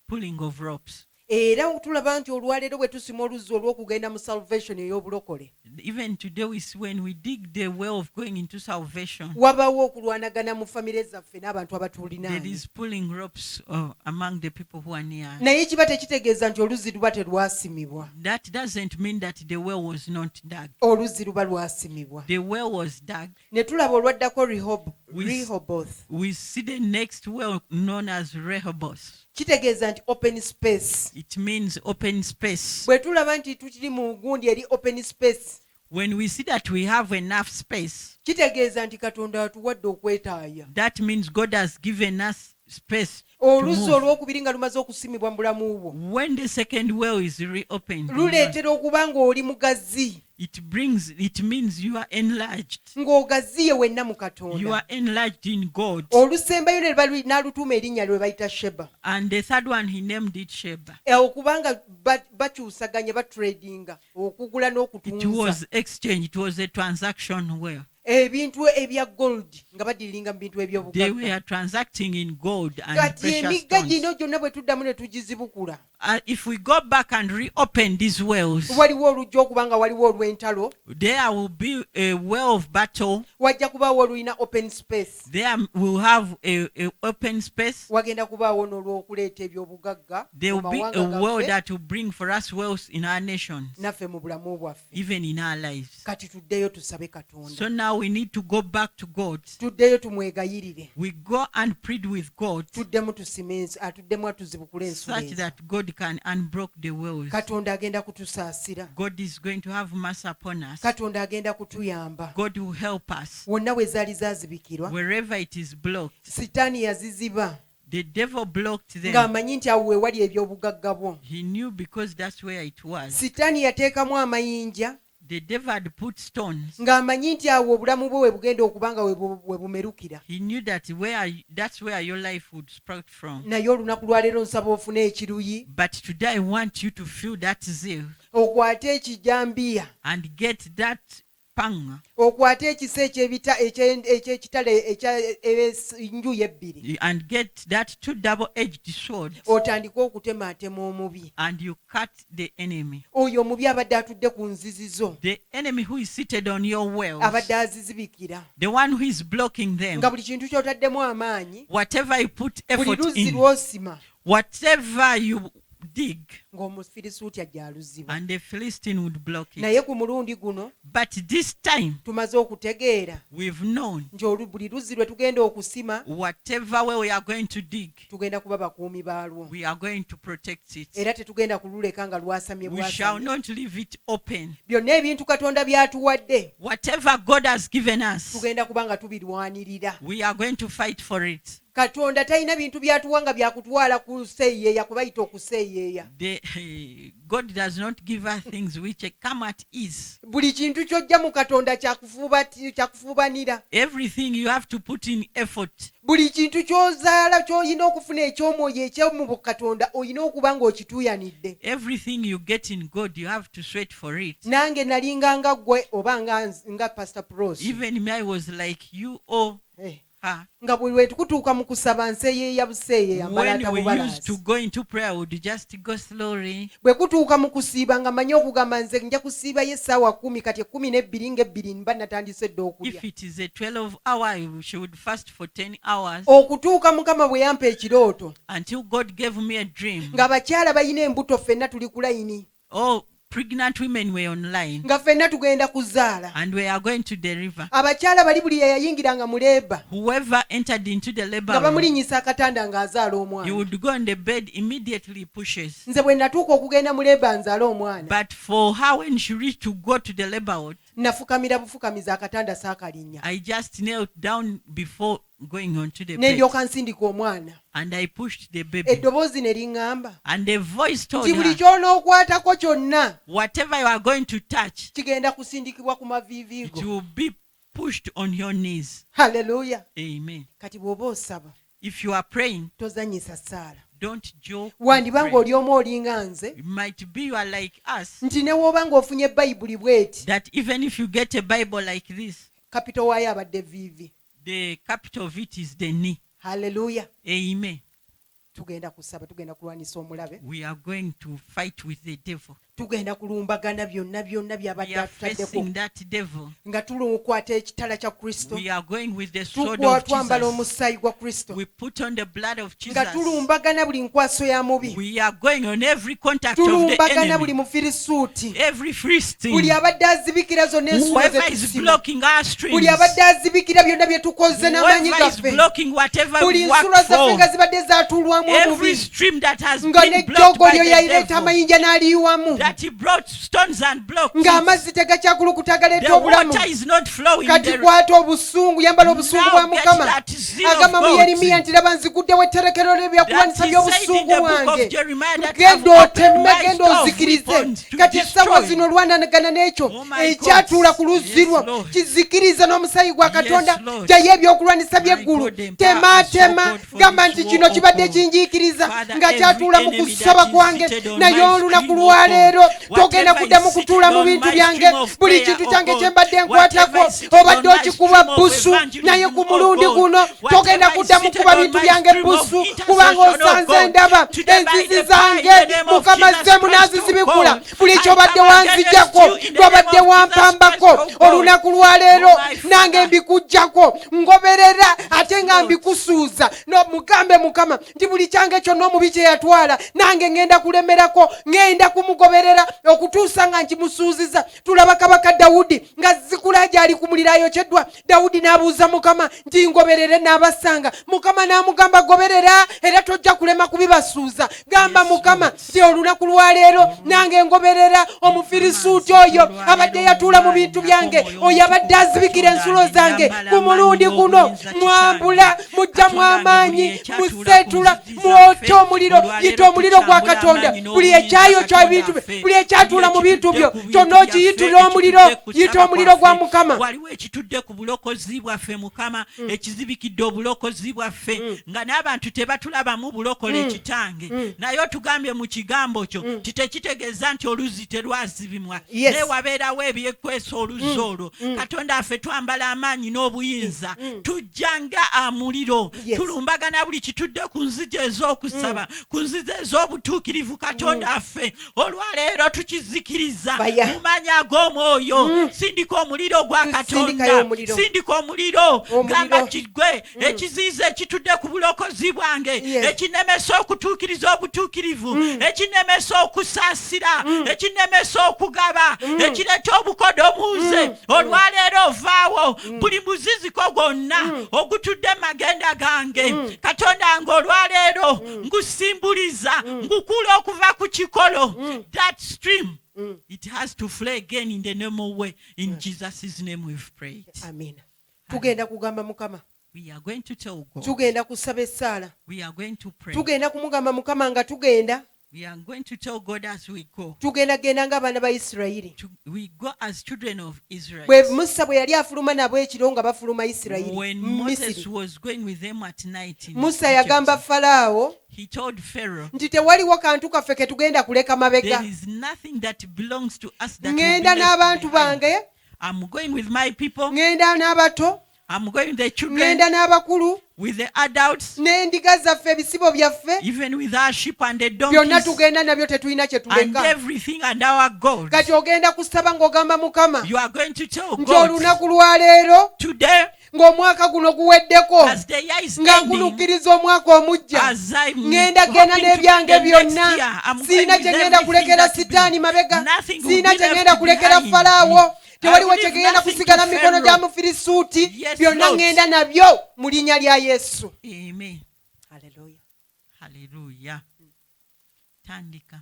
Speaker 4: pulling of ropes.
Speaker 3: Era tulaba nti olwaleero bwe tusima oluzzi olw'okugenda mu salvation ey'obulokole.
Speaker 4: Even today when we dig the well of going into salvation,
Speaker 3: wabawo okulwanagana mu famire zaffe n'abantu abatulinaanye.
Speaker 4: There is pulling ropes among the people who are near.
Speaker 3: Naye kiba tekitegeeza nti oluzzi luba terwasimibwa.
Speaker 4: That doesn't mean that the well was not dug.
Speaker 3: Oluzzi luba lwasimibwa.
Speaker 4: The well was dug.
Speaker 3: Ne tulaba olwaddako Rehoboth.
Speaker 4: We see the next well known as Rehoboth.
Speaker 3: Kitegeeza nti open space.
Speaker 4: It means open space.
Speaker 3: Bwe tulaba nti tukiri mu gundi eri open space.
Speaker 4: When we see that we have enough space,
Speaker 3: kitegeeza nti Katonda atuwadde okwetaaya.
Speaker 4: That means God has given us space.
Speaker 3: Oluzzi olwokubiri nga lumaze okusimibwa mu bulamu bwo.
Speaker 4: When the second well is reopened,
Speaker 3: luleetera okuba ng'oli mugazi.
Speaker 4: it means you are enlarged.
Speaker 3: ng'ogaziye wenna mu
Speaker 4: You
Speaker 3: katonda.
Speaker 4: are enlarged in God.
Speaker 3: Olusembayo n'alutuuma erinnya lye bayita Sheba.
Speaker 4: And the third one, he named it Sheba.
Speaker 3: Okubanga bakyusaganya batradinga okugula
Speaker 4: It
Speaker 3: n'okutunza
Speaker 4: was exchange. It was a transaction where
Speaker 3: ebintu ebya gold nga badiringa mu bintu
Speaker 4: they
Speaker 3: ebyobugagga.
Speaker 4: were transacting in gold and
Speaker 3: Kati
Speaker 4: precious
Speaker 3: emigga
Speaker 4: stones.
Speaker 3: gino gyonna bwe tuddamu ne tugizibukula,
Speaker 4: If we go back and reopen these wells,
Speaker 3: waliwo olujja okuba nga waliwo olw'entalo,
Speaker 4: there will be a well of battle.
Speaker 3: wajja kubaawo olulina open space,
Speaker 4: There will have a open space.
Speaker 3: wagenda kubaawo n'olw'okuleeta ebyobugagga
Speaker 4: There
Speaker 3: mu
Speaker 4: will be
Speaker 3: mawanga
Speaker 4: a well
Speaker 3: gaffe
Speaker 4: that will bring for us wealth in our nations,
Speaker 3: naffe mu bulamu bwaffe.
Speaker 4: even in our lives.
Speaker 3: Kati tuddeyo tusabe
Speaker 4: So
Speaker 3: katonda,
Speaker 4: now we need to go back to God.
Speaker 3: tuddeyo tumwegayirire,
Speaker 4: We go and plead with God
Speaker 3: tuddemu tuddemu atuzibukule ensula
Speaker 4: such
Speaker 3: ezo.
Speaker 4: that God can unblock the wells.
Speaker 3: Katonda agenda kutusaasira,
Speaker 4: God is going to have mercy upon us.
Speaker 3: katonda agenda kutuyamba.
Speaker 4: God will help us.
Speaker 3: Wonna we zaali zaazibikirwa,
Speaker 4: Wherever it is blocked,
Speaker 3: sitaani yaziziba
Speaker 4: the devil blocked them.
Speaker 3: ng'amanyi nti awo we wali ebyobugagga bwo.
Speaker 4: He knew because that's where it was.
Speaker 3: Sitaani yateekamu amayinja
Speaker 4: The devil had put stones.
Speaker 3: ng'amanyi nti awo obulamu bwo we bugenda okuba nga we bumerukira.
Speaker 4: He knew that that's where your life would sprout from.
Speaker 3: Naye olunaku lwa leero nsaba ofune ekiruyi,
Speaker 4: But today I want you to feel that zeal
Speaker 3: okwate ekijambiya,
Speaker 4: and get that pang
Speaker 3: okwate ekisa eky'ekitale enjuyi ebbiri,
Speaker 4: and get that two double-edged sword,
Speaker 3: otandike okutemaatema omubi.
Speaker 4: and you cut the enemy.
Speaker 3: Oyo omubi abadde atudde ku nzizizo,
Speaker 4: The enemy who is seated on your wells,
Speaker 3: abadde azizibikira,
Speaker 4: the one who is blocking them.
Speaker 3: nga buli kintu ky'otaddemu amaanyi,
Speaker 4: Whatever you put
Speaker 3: buli
Speaker 4: effort
Speaker 3: luzzi
Speaker 4: in,
Speaker 3: lw'osima,
Speaker 4: whatever you dig,
Speaker 3: ng'omufirisuuti ajja aluziba.
Speaker 4: and the Philistine would block it.
Speaker 3: Naye ku mulundi guno
Speaker 4: But this time,
Speaker 3: tumaze okutegeera
Speaker 4: we've known
Speaker 3: nti buli luzzi lwe tugenda okusima
Speaker 4: whatever way we are going to dig,
Speaker 3: tugenda kuba bakuumi baalwo,
Speaker 4: we are going to protect it.
Speaker 3: era tetugenda kululeka nga lwasamye
Speaker 4: We shall
Speaker 3: bwasamye.
Speaker 4: not leave it open.
Speaker 3: Byonna ebintu Katonda by'atuwadde
Speaker 4: Whatever God has given us,
Speaker 3: tugenda kuba nga tubirwanirira.
Speaker 4: we are going to fight for it.
Speaker 3: Katonda talina bintu by'atuwa nga byakutwala kuseeyeeya, kubayita okuseeyeeya.
Speaker 4: God does not give us things which come at ease.
Speaker 3: Buli kintu ky'ojja mu Katonda kyakufuubanira.
Speaker 4: Everything you have to put in effort.
Speaker 3: Buli kintu ky'ozaala ky'olina okufuna eky'omwoyo ekyomu Katonda olina okuba ng'okituuyanidde.
Speaker 4: Everything you get in God, you have to sweat for it.
Speaker 3: Nange nalinga nga ggwe oba nga Pastor Pros.
Speaker 4: Even me, I was like you or her.
Speaker 3: Nga buli lwe tukutuuka mu kusaba nseeyeeya buseeyeeya mbalaata
Speaker 4: When we used to
Speaker 3: bubalaasi.
Speaker 4: go into prayer, we would just go slowly.
Speaker 3: Bwe kutuuka mu kusiiba nga mmanyi okugamba nze nja kusiibayo essaawa 10 kati 12 ng'ebbiri mba natandise dda okulya.
Speaker 4: If it is a 12-hour, she would fast for 10 hours
Speaker 3: Okutuuka Mukama bwe yampa ekirooto
Speaker 4: until God gave me a dream.
Speaker 3: ng'abakyala balina embuto ffenna tuli ku layini
Speaker 4: Oh, pregnant women were online
Speaker 3: nga ffenna tugenda kuzaala.
Speaker 4: and we are going to deliver.
Speaker 3: Abakyala bali buli yayingiranga mu leeba
Speaker 4: Whoever entered into the labor
Speaker 3: nga
Speaker 4: room,
Speaker 3: bamulinnyisa akatanda ng'azaala
Speaker 4: you
Speaker 3: omwana.
Speaker 4: would go on the bed, immediately pushes.
Speaker 3: Nze bwe natuuka okugenda mu leeba nzaale omwana,
Speaker 4: But for her, when she reached to go to the labor ward,
Speaker 3: nafukamira bufukamiza akatanda saakalinnya
Speaker 4: I just knelt down before going on to the
Speaker 3: ne
Speaker 4: bed
Speaker 3: ndyoka nsindika omwana.
Speaker 4: and I pushed the baby.
Speaker 3: Eddoboozi ne liŋŋamba
Speaker 4: And the voice told
Speaker 3: nti buli
Speaker 4: her,
Speaker 3: ky'onookwatako kyonna
Speaker 4: whatever you are going to touch,
Speaker 3: kigenda kusindikibwa ku
Speaker 4: it
Speaker 3: maviiviigo.
Speaker 4: will be pushed on your knees.
Speaker 3: Haleluya.
Speaker 4: Amen.
Speaker 3: Kati bw'oba osaba
Speaker 4: If you are praying,
Speaker 3: tozanyisa ssaala.
Speaker 4: don't joke. with
Speaker 3: Wandiba
Speaker 4: prayer.
Speaker 3: ng'oli omu olinga nze
Speaker 4: It might be you are like us,
Speaker 3: nti ne w'oba ng'ofunye bayibuli bw'eti
Speaker 4: that even if you get a Bible like this,
Speaker 3: kapito waayo abadde viivi.
Speaker 4: the capital of it is the knee.
Speaker 3: Haleluya.
Speaker 4: Amen.
Speaker 3: Tugenda kusaba, tugenda kulwanisa omulabe,
Speaker 4: We are going to fight with the devil.
Speaker 3: tugenda kulumbagana byonna
Speaker 4: We
Speaker 3: by'abadde
Speaker 4: are
Speaker 3: atutaddeko,
Speaker 4: facing that devil.
Speaker 3: nga tulukwata ekitala kya Kristo,
Speaker 4: We are going with the sword of
Speaker 3: twambala
Speaker 4: Jesus.
Speaker 3: omusaayi gwa Kristo,
Speaker 4: We put on the blood of
Speaker 3: nga
Speaker 4: Jesus.
Speaker 3: tulumbagana buli nkwaso ya mubi,
Speaker 4: We are going on every contact of the
Speaker 3: tulumbagana buli
Speaker 4: enemy.
Speaker 3: mufirisuuti,
Speaker 4: Every Philistine.
Speaker 3: buli abadde azibikira zonna ensula ze
Speaker 4: Whoever is
Speaker 3: tusima,
Speaker 4: blocking our streams.
Speaker 3: buli abadde azibikira byonna bye tukoze n'amaanyi
Speaker 4: Whoever is
Speaker 3: gaffe,
Speaker 4: blocking whatever
Speaker 3: buli
Speaker 4: we
Speaker 3: nsula
Speaker 4: work
Speaker 3: zaffe
Speaker 4: for.
Speaker 3: nga zibadde zaatuulwamu
Speaker 4: Every
Speaker 3: omubi,
Speaker 4: stream that has
Speaker 3: nga
Speaker 4: been blocked by
Speaker 3: n'ejjogolyo
Speaker 4: the
Speaker 3: yayireeta
Speaker 4: devil.
Speaker 3: amayinja n'aliyiwamu,
Speaker 4: that he brought stones and blocks.
Speaker 3: ng'amazzi tegakyakulukuta galeeta
Speaker 4: The
Speaker 3: obulamu
Speaker 4: water is not flowing.
Speaker 3: kati kwata obusungu yambala obusungu bwa mukama agamba mu yeremiya nti laba nziguddewo etterekero ly'ebyakulwanyisa by'obusungu bwange genda otemme genda ozikirize kati essaawa zino olwanagana n'ekyo ekyatuula ku luzzi lwo kizikiriza n'omusayi gwa katonda jayo ebyokulwanyisa by'eggulu tematema gamba nti kino kibadde kinjiikiriza nga kyatuula mu kusaba kwange naye olunaku lwaleero togenda kuddamu kutuula mu bintu byange buli kintu kyange kye mbadde nkwatako obadde okikuba busu naye ku mulundi guno togenda kuddamu kuba bintu byange busu kubanga osanze ndaba enzizi zange mukama zemu n'azizibikula buli kyobadde wanzijjako lwabadde wampambako olunaku lwaleero nange mbikujjako ngoberera ate nga mbikusuuza mugambe mukama nti buli kyange kyonna omubi kye yatwala nange ngenda kulemerako ngenda kumugoberera okutuusa nga nkimusuuziza. Tulaba kabaka Dawudi nga Zikula gyali ku muliro ayokyeddwa, Dawudi n'abuuza mukama nti ngoberere n'abasanga, mukama n'amugamba goberera era tojja kulema kubibasuuza. Gamba mukama nti olunaku lwaleero nange ngoberera Omufirisuuti oyo abadde yatuula mu bintu byange, oyo abadde azibikira ensulo zange ku mulundi guno mwambula mujja mwamaanyi museetula mwota omuliro, yita omuliro gwa Katonda buli ekyayokya ebintu bye, buli ekyatuula mu bintu byo kyonna okiyitula omuliro, yita omuliro gwa mukama.
Speaker 4: Waliwo ekitudde ku bulokozi bwaffe mukama, ekizibikidde obulokozi bwaffe nga n'abantu tebatulabamu bulokole ekitange, naye otugambye mu kigambo kyo ti tekitegeeza nti oluzi terwazibimwa, naye wabeerawo ebyekwesa oluzi olwo. Katonda affe twambala amaanyi n'obuyinza, tujjanga amuliro, tulumbagana buli kitudde ku nzigi ez'okusaba, ku nzigi ez'obutuukirivu. Katonda affe olwaleero tukizikiriza mu mannya ag'omwoyo. Sindika omuliro gwa Katonda, sindika omuliro, gamba kigwe ekiziiza ekitudde ku bulokozi bwange, ekinemesa okutuukiriza obutuukirivu, ekinemesa okusaasira, ekinemesa okugaba, ekireeta obukodomuuze. Olwaleero ovaawo buli muziziko gwonna ogutudde magenda gange. Katonda nga olwaleero ngusimbuliza, ngukula okuva ku kikolo. That stream, it has to flow again in the normal way. In Jesus' name we've prayed.
Speaker 3: Amen. Tugenda kugamba mukama,
Speaker 4: We are going to tell God.
Speaker 3: tugenda kusaba essaala,
Speaker 4: We are going to pray.
Speaker 3: tugenda kumugamba mukama nga tugenda
Speaker 4: We are going to tell God as we go.
Speaker 3: tugenda genda ng'abaana ba Isirayiri.
Speaker 4: We go as children of Israel.
Speaker 3: Bwe Musa bwe yali afuluma nabo ekiro nga bafuluma Isirayiri
Speaker 4: When
Speaker 3: mu
Speaker 4: Moses
Speaker 3: Misiri,
Speaker 4: was going with them at night in
Speaker 3: Musa
Speaker 4: Egypt,
Speaker 3: yagamba Falaawo
Speaker 4: he told Pharaoh,
Speaker 3: nti tewaliwo kantu kaffe ke tugenda kuleka mabega.
Speaker 4: there is nothing that belongs to us that will be
Speaker 3: Ngenda
Speaker 4: left
Speaker 3: n'abantu
Speaker 4: behind.
Speaker 3: bange,
Speaker 4: I'm going with my people.
Speaker 3: ngenda n'abato,
Speaker 4: I'm going with the children,
Speaker 3: ngenda n'abakulu,
Speaker 4: with the adults,
Speaker 3: n'endiga zaffe, ebisibo byaffe,
Speaker 4: even with our sheep and the
Speaker 3: byonna
Speaker 4: donkeys
Speaker 3: tugenda nabyo, tetulina kye
Speaker 4: and
Speaker 3: tuleka.
Speaker 4: everything and our gods.
Speaker 3: Kati ogenda kusaba ng'ogamba mukama
Speaker 4: You are going to tell
Speaker 3: nti
Speaker 4: God
Speaker 3: olunaku lwaleero
Speaker 4: today,
Speaker 3: ng'omwaka guno guweddeko,
Speaker 4: as the year is
Speaker 3: nga
Speaker 4: ending,
Speaker 3: nkunukkiriza omwaka omujja,
Speaker 4: as I'm
Speaker 3: ngenda genda
Speaker 4: hoping to
Speaker 3: n'ebyange
Speaker 4: get the next
Speaker 3: byonna,
Speaker 4: year, I'm going
Speaker 3: siina
Speaker 4: with
Speaker 3: kye ngenda
Speaker 4: everything
Speaker 3: kulekera
Speaker 4: that
Speaker 3: sitaani mabega,
Speaker 4: nothing will
Speaker 3: siina
Speaker 4: be
Speaker 3: kye
Speaker 4: left
Speaker 3: ngenda kulekera
Speaker 4: behind.
Speaker 3: Falaawo, tewaliwo
Speaker 4: I will
Speaker 3: kye
Speaker 4: leave
Speaker 3: ngenda
Speaker 4: nothing
Speaker 3: kusigala
Speaker 4: to
Speaker 3: mu mikono gya
Speaker 4: Pharaoh.
Speaker 3: Mufirisuuti,
Speaker 4: Yes,
Speaker 3: byonna
Speaker 4: Lord.
Speaker 3: ngenda nabyo mu linnya lya Yesu.
Speaker 4: Amen.
Speaker 3: Haleluya.
Speaker 4: Hallelujah. Tandika.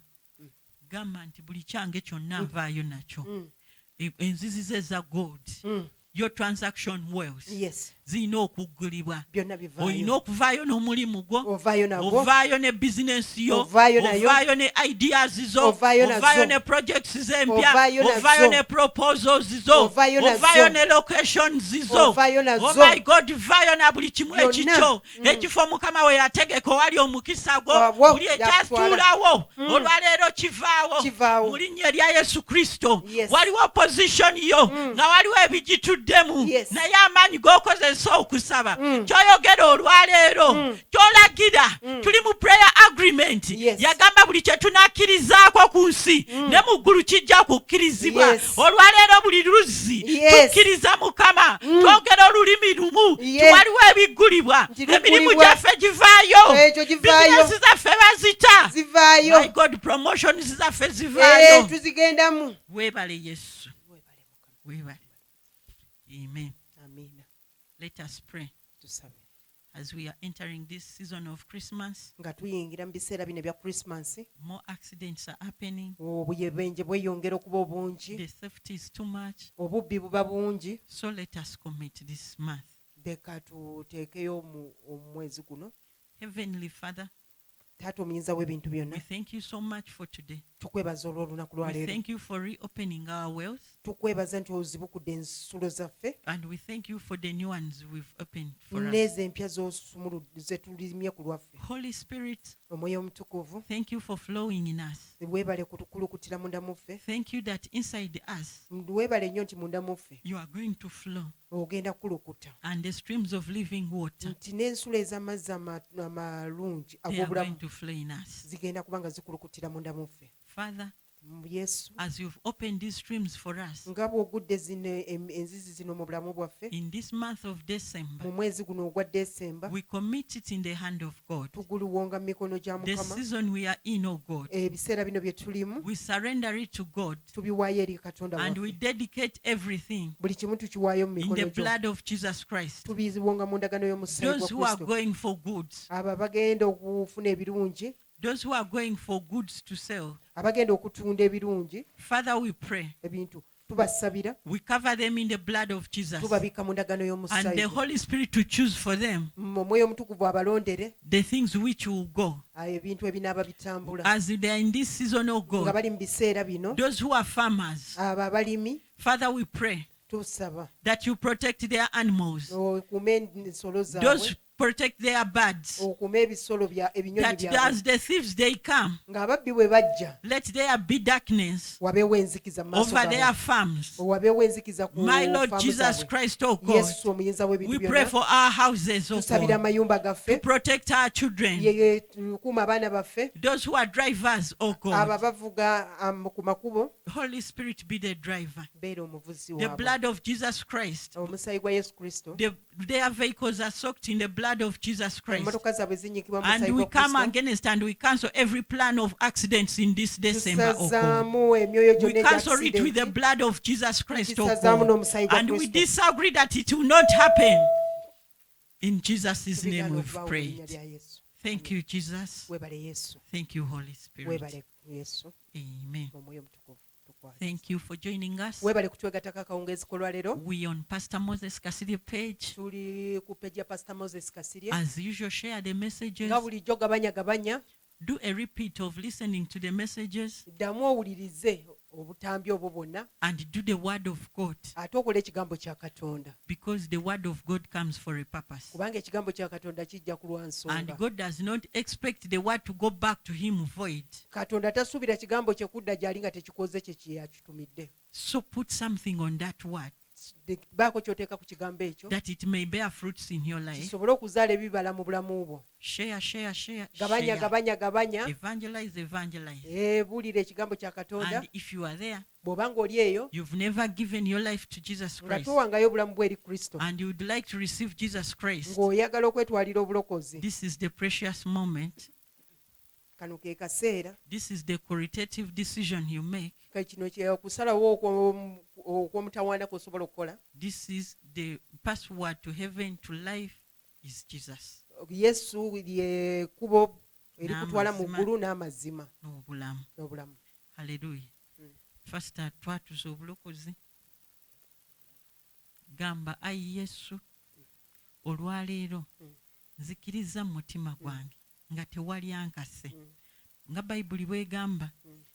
Speaker 4: Gamba nti buli kyange kyonna nvaayo nakyo. Enzizi ze za gold. Your transaction wells.
Speaker 3: Yes,
Speaker 4: Zirina okuggulibwa.
Speaker 3: byonna
Speaker 4: Olina
Speaker 3: bivaayo.
Speaker 4: okuvaayo n'omulimu gwo.
Speaker 3: Ovaayo nagwo,
Speaker 4: Ovaayo ne bizinesi yo,
Speaker 3: Ovaayo nayo.
Speaker 4: ovaayo ne ideas zo,
Speaker 3: Ovaayo nazo.
Speaker 4: ovaayo ne projects z'empya,
Speaker 3: Ovaayo nazo.
Speaker 4: ovaayo ne proposals zo,
Speaker 3: Ovaayo nazo.
Speaker 4: ovaayo ne locations zo.
Speaker 3: Ovaayo nazo.
Speaker 4: Oh my God, vaayo na buli kimu
Speaker 3: Byonna.
Speaker 4: ekikyo. Ekifo Mukama we yategeka owali omukisa gwo,
Speaker 3: Awo,
Speaker 4: buli
Speaker 3: yatwala.
Speaker 4: ekyatuulawo, olwaleero kivaawo.
Speaker 3: Kivaawo.
Speaker 4: Mu linnya erya Yesu Kristo,
Speaker 3: Yes.
Speaker 4: waliwo position yo, nga waliwo ebigituddemu,
Speaker 3: Yes.
Speaker 4: naye amaanyi g'okozesa okusaba. Ky'oyogera olwaleero, ky'olagira, tuli mu prayer agreement.
Speaker 3: Yes.
Speaker 4: Yagamba buli kye tunakkirizaako ku nsi ne mu ggulu kijja kukkirizibwa.
Speaker 3: Yes.
Speaker 4: Olwaleero buli luzzi
Speaker 3: Yes.
Speaker 4: tukkiriza Mukama, twogera olulimi lumu,
Speaker 3: Yes.
Speaker 4: tiwaliwo ebiggulibwa,
Speaker 3: Nti
Speaker 4: emirimu
Speaker 3: biggulibwa.
Speaker 4: gyaffe givaayo,
Speaker 3: Ekyo kivaayo.
Speaker 4: bizinesi zaffe bazita.
Speaker 3: zivaayo.
Speaker 4: My God, promotions zaffe
Speaker 3: Eh,
Speaker 4: zivaayo.
Speaker 3: tuzigendamu.
Speaker 4: Weebale Yesu. Weebale. Amen.
Speaker 3: Amiina.
Speaker 4: Let us pray.
Speaker 3: Tusabe.
Speaker 4: as we are entering this season of Christmas,
Speaker 3: nga tuyingira mu biseera bino ebya Christmas,
Speaker 4: more accidents are happening.
Speaker 3: obuyebenje bweyongera okuba obungi,
Speaker 4: The theft is too much.
Speaker 3: obubbi buba bungi.
Speaker 4: So let us commit this month.
Speaker 3: Leka tuteekeyo omwezi guno.
Speaker 4: Heavenly Father,
Speaker 3: Taata omuyinza w'ebintu
Speaker 4: we
Speaker 3: byonna,
Speaker 4: thank you so much for today.
Speaker 3: tukwebaza olw'olunaku lwa
Speaker 4: We
Speaker 3: leero.
Speaker 4: thank you for reopening our wells,
Speaker 3: Tukwebaza nti ozibukudde ensulo zaffe
Speaker 4: and we thank you for the new ones we've opened for us.
Speaker 3: n'ezo empya ze tulimye ku lwaffe.
Speaker 4: Holy Spirit,
Speaker 3: Omwoyo omutukuvu,
Speaker 4: thank you for flowing in us.
Speaker 3: weebale kutukulukutira munda muffe.
Speaker 4: Thank you that inside us
Speaker 3: Weebale nnyo nti munda muffe
Speaker 4: you are going to flow,
Speaker 3: ogenda kukulukuta,
Speaker 4: and the streams of living water,
Speaker 3: nti n'ensulo ez'amazzi amalungi
Speaker 4: they are going
Speaker 3: ag'obulamu
Speaker 4: to flow in us.
Speaker 3: zigenda kuba nga zikulukutira munda muffe.
Speaker 4: Father,
Speaker 3: Mu Yesu,
Speaker 4: as you've opened these streams for us
Speaker 3: nga bw'ogudde zino enzizi zino mu bulamu bwaffe,
Speaker 4: in this month of December,
Speaker 3: mu mwezi guno ogwa Desemba,
Speaker 4: we commit it in the hand of God.
Speaker 3: tuguliwonga mu mikono gya
Speaker 4: The
Speaker 3: Mukama.
Speaker 4: season we are in, oh God,
Speaker 3: Ebiseera bino bye tulimu
Speaker 4: we surrender it to God,
Speaker 3: tubiwaayo eri Katonda
Speaker 4: and we
Speaker 3: waffe.
Speaker 4: dedicate everything
Speaker 3: Buli kimu tukiwaayo mu
Speaker 4: in
Speaker 3: mikono
Speaker 4: the
Speaker 3: gyo.
Speaker 4: blood of Jesus Christ.
Speaker 3: Tubiziwonga mu ndagaano y'omusaayi
Speaker 4: Those
Speaker 3: gwa
Speaker 4: who are
Speaker 3: Kristo.
Speaker 4: going for goods,
Speaker 3: Abo abagenda okufuna ebirungi,
Speaker 4: those who are going for goods to sell,
Speaker 3: abagenda okutunda ebirungi
Speaker 4: Father, we pray,
Speaker 3: ebintu, tubasabira,
Speaker 4: we cover them in the blood of Jesus,
Speaker 3: tubabika mu ndagaano
Speaker 4: and
Speaker 3: y'omusaayi
Speaker 4: the
Speaker 3: gwe.
Speaker 4: Holy Spirit to choose for them
Speaker 3: Omwoyo omutukuvu abalondere
Speaker 4: the things which will go
Speaker 3: ebintu ebinaaba bitambula
Speaker 4: as they are in this season, oh
Speaker 3: nga
Speaker 4: God.
Speaker 3: bali mu biseera bino.
Speaker 4: Those who are farmers,
Speaker 3: Abo abalimi
Speaker 4: Father, we pray
Speaker 3: tusaba
Speaker 4: that you protect their animals,
Speaker 3: okuuma ensolo
Speaker 4: those
Speaker 3: zaabwe,
Speaker 4: protect their birds,
Speaker 3: okuuma ebisolo ebinyonyi
Speaker 4: that
Speaker 3: byabwe,
Speaker 4: as the thieves they come,
Speaker 3: ng'ababbi bwe bajja
Speaker 4: let there be darkness
Speaker 3: wabeewo enzikiza mu maaso
Speaker 4: over their
Speaker 3: gaabwe,
Speaker 4: farms.
Speaker 3: wabeewo enzikiza ku
Speaker 4: My Lord
Speaker 3: faamu
Speaker 4: Jesus
Speaker 3: zaabwe.
Speaker 4: Christ, oh God,
Speaker 3: Yesu omuyinza
Speaker 4: we
Speaker 3: w'ebintu
Speaker 4: pray
Speaker 3: byonna,
Speaker 4: for our houses, oh
Speaker 3: tusabira
Speaker 4: God,
Speaker 3: amayumba
Speaker 4: to
Speaker 3: gaffe,
Speaker 4: protect our children,
Speaker 3: tukuuma abaana baffe,
Speaker 4: those who are drivers, oh
Speaker 3: abo
Speaker 4: God.
Speaker 3: abavuga ku makubo,
Speaker 4: Holy Spirit be the driver.
Speaker 3: beera omuvuzi
Speaker 4: The
Speaker 3: waabwe.
Speaker 4: blood of Jesus Christ,
Speaker 3: Omusaayi gwa Yesu Kristo,
Speaker 4: their vehicles are soaked in the blood of Jesus Christ.
Speaker 3: emmotoka zaabwe zinyikibwa mu musaayi
Speaker 4: And we
Speaker 3: gwa
Speaker 4: come
Speaker 3: Kristo.
Speaker 4: against and we cancel every plan of accidents in this December, oh God.
Speaker 3: Tusazaamu emyoyo
Speaker 4: We
Speaker 3: gyonna
Speaker 4: cancel it with the
Speaker 3: egya
Speaker 4: blood of Jesus Christ, oh
Speaker 3: Tukisazaamu
Speaker 4: God.
Speaker 3: n'omusaayi gwa
Speaker 4: And we
Speaker 3: Kristo.
Speaker 4: disagree that it will not happen. In Jesus' name
Speaker 3: Tubigaana
Speaker 4: we've
Speaker 3: okuvaawo mu linnya
Speaker 4: prayed.
Speaker 3: lya Yesu.
Speaker 4: Thank you, Jesus.
Speaker 3: Weebale Yesu,
Speaker 4: Thank you, Holy Spirit.
Speaker 3: weebale Yesu,
Speaker 4: Amen.
Speaker 3: omwoyo omutukuvu tukwate.
Speaker 4: Thank you for joining us.
Speaker 3: Weebale kutwegattako akawungeezi kolwaleero.
Speaker 4: We on Pastor Moses Kasiri page.
Speaker 3: Tuli ku page ya Pastor Moses Kasirye.
Speaker 4: As usual, share the messages.
Speaker 3: Nga bulijjo gabanya,
Speaker 4: Do a repeat of listening to the messages
Speaker 3: ddamu owulirize obutambi obwo bwonna,
Speaker 4: and do the word of God,
Speaker 3: ate okole ekigambo kya Katonda,
Speaker 4: because the word of God comes for a purpose.
Speaker 3: kubanga ekigambo kya Katonda kijja ku lwa
Speaker 4: And
Speaker 3: nsonga.
Speaker 4: God does not expect the word to go back to him void.
Speaker 3: Katonda tasuubira kigambo kye kudda gy'ali nga tekikoze kye yakitumidde.
Speaker 4: So put something on that word
Speaker 3: Baako ky'oteeka ku kigambo ekyo
Speaker 4: that it may bear fruits in your life.
Speaker 3: kisobole okuzaala ebibala mu bulamu bwo.
Speaker 4: Share, share, share,
Speaker 3: Gabanya,
Speaker 4: share.
Speaker 3: gabanya.
Speaker 4: Evangelize, evangelize.
Speaker 3: Buulira ekigambo kya Katonda.
Speaker 4: And if you are there,
Speaker 3: Bw'oba ng'oli eyo
Speaker 4: you've never given your life to Jesus
Speaker 3: nga
Speaker 4: Christ,
Speaker 3: towangayo obulamu bwe eri Kristo,
Speaker 4: and you would like to receive Jesus Christ,
Speaker 3: ng'oyagala okwetwalira obulokozi,
Speaker 4: this is the precious moment.
Speaker 3: kano ke kaseera.
Speaker 4: This is the qualitative decision you make.
Speaker 3: Kino kusalawo okw'omutawaana kw'osobola okukola.
Speaker 4: This is the password to heaven, to life, is Jesus.
Speaker 3: Yesu lye kkubo erikutwala mu
Speaker 4: N'amazima.
Speaker 3: ggulu n'amazima
Speaker 4: N'obulamu.
Speaker 3: n'obulamu.
Speaker 4: Hallelujah. First twatuza obulokozi. Gamba, ayi Yesu, olwaleero nzikiriza mu mutima gwange nga tewali ankase. Nga Bayibuli bw'egamba,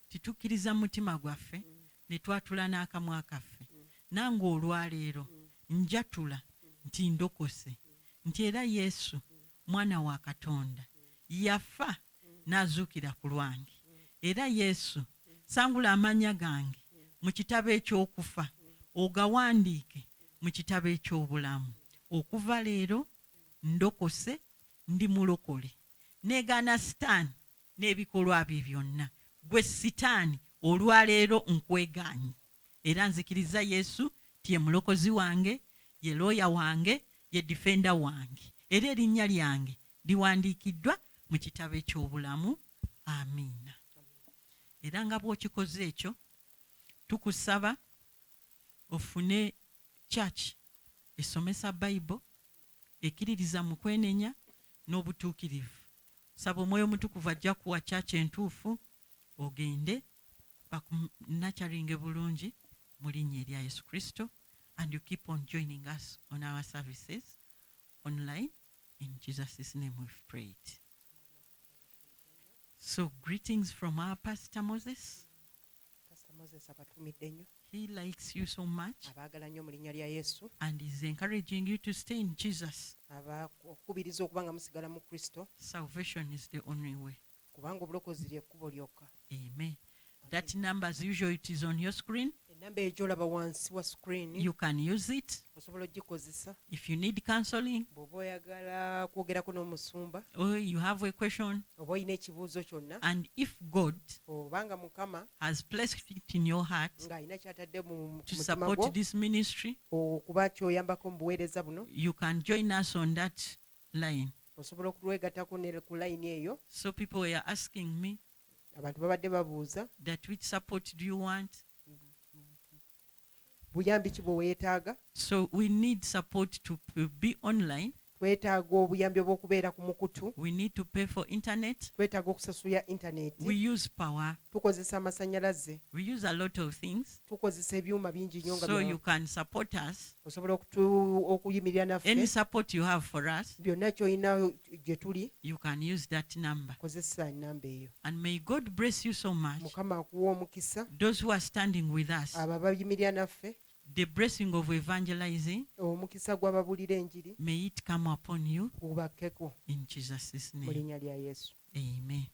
Speaker 4: titukkiriza mu mutima gwaffe ne twatula n'akamwa kaffe. Nange olwaleero njatula nti ndokose, nti era Yesu mwana wa Katonda yafa n'azuukira ku lwange. Era Yesu sangula amannya gange mu kitabo eky'okufa, ogawandiike mu kitabo eky'obulamu. Okuva leero ndokose, ndi mulokole. Negaana sitaani n'ebikolwa bye byonna. Gwe sitaani olwaleero nkwegaanye. Era nzikiriza Yesu ti ye mulokozi wange, ye looya wange, ye difenda wange. Era erinnya lyange liwandiikiddwa mu kitabo eky'obulamu. Amiina. Era nga bw'okikoze ekyo, tukusaba ofune church esomesa Bible ekkiririza mu kwenenya n'obutuukirivu. Saba Omwoyo Omutukuvu ajja kuwa kyaki entuufu ogende bakunacharinge bulungi mu linnya erya Yesu Kristo, and you keep on joining us on our services online. In Jesus' name we've prayed. So greetings from our Pastor Moses.
Speaker 3: Pastor Moses abatumidde nnyo,
Speaker 4: He likes you so much
Speaker 3: abaagala nnyo mu linnya lya Yesu,
Speaker 4: and is encouraging you to stay in Jesus.
Speaker 3: abakubiriza okuba nga musigala mu Kristo,
Speaker 4: Salvation is the only way.
Speaker 3: kubanga obulokozi ly'ekkubo lyokka.
Speaker 4: Amen. That number, as usual, it is on your screen.
Speaker 3: Ennamba eyo gy'olaba wansi wa screen
Speaker 4: You can use it.
Speaker 3: osobola ogikozesa
Speaker 4: If you need counseling
Speaker 3: bw'oba oyagala kwogerako n'omusumba
Speaker 4: or you have a question,
Speaker 3: oba olina ekibuuzo kyonna,
Speaker 4: and if God
Speaker 3: obanga Mukama
Speaker 4: has placed it in your heart
Speaker 3: ng'alina ky'atadde mu
Speaker 4: to
Speaker 3: mutima
Speaker 4: support
Speaker 3: gwo
Speaker 4: this ministry,
Speaker 3: okuba kyoyambako mu buweereza buno,
Speaker 4: you can join us on that line.
Speaker 3: osobola okulwegattako ne ku layini eyo.
Speaker 4: So people were asking me
Speaker 3: Abantu babadde babuuza
Speaker 4: that which support do you want?
Speaker 3: buyambi ki bwe weetaaga.
Speaker 4: So we need support to be online.
Speaker 3: Twetaaga obuyambi obw'okubeera ku mukutu,
Speaker 4: We need to pay for internet.
Speaker 3: twetaaga okusasulya intaneti,
Speaker 4: We use power.
Speaker 3: tukozesa amasannyalaze,
Speaker 4: We use a lot of things.
Speaker 3: tukozesa ebyuma bingi nnyo nga
Speaker 4: So you can support us.
Speaker 3: osobola okuyimirira naffe.
Speaker 4: Any support you have for us,
Speaker 3: Byonna ky'olina gye tuli,
Speaker 4: you can use that number.
Speaker 3: kozesa nnamba eyo.
Speaker 4: And may God bless you so much.
Speaker 3: Mukama akuwa omukisa,
Speaker 4: Those who are standing with us,
Speaker 3: abo abayimirira naffe,
Speaker 4: the blessing of evangelizing,
Speaker 3: omukisa gw'ababuulira enjiri
Speaker 4: may it come upon you
Speaker 3: gubakkeko
Speaker 4: in Jesus'
Speaker 3: mu
Speaker 4: name.
Speaker 3: linnya lya Yesu.
Speaker 4: Amen.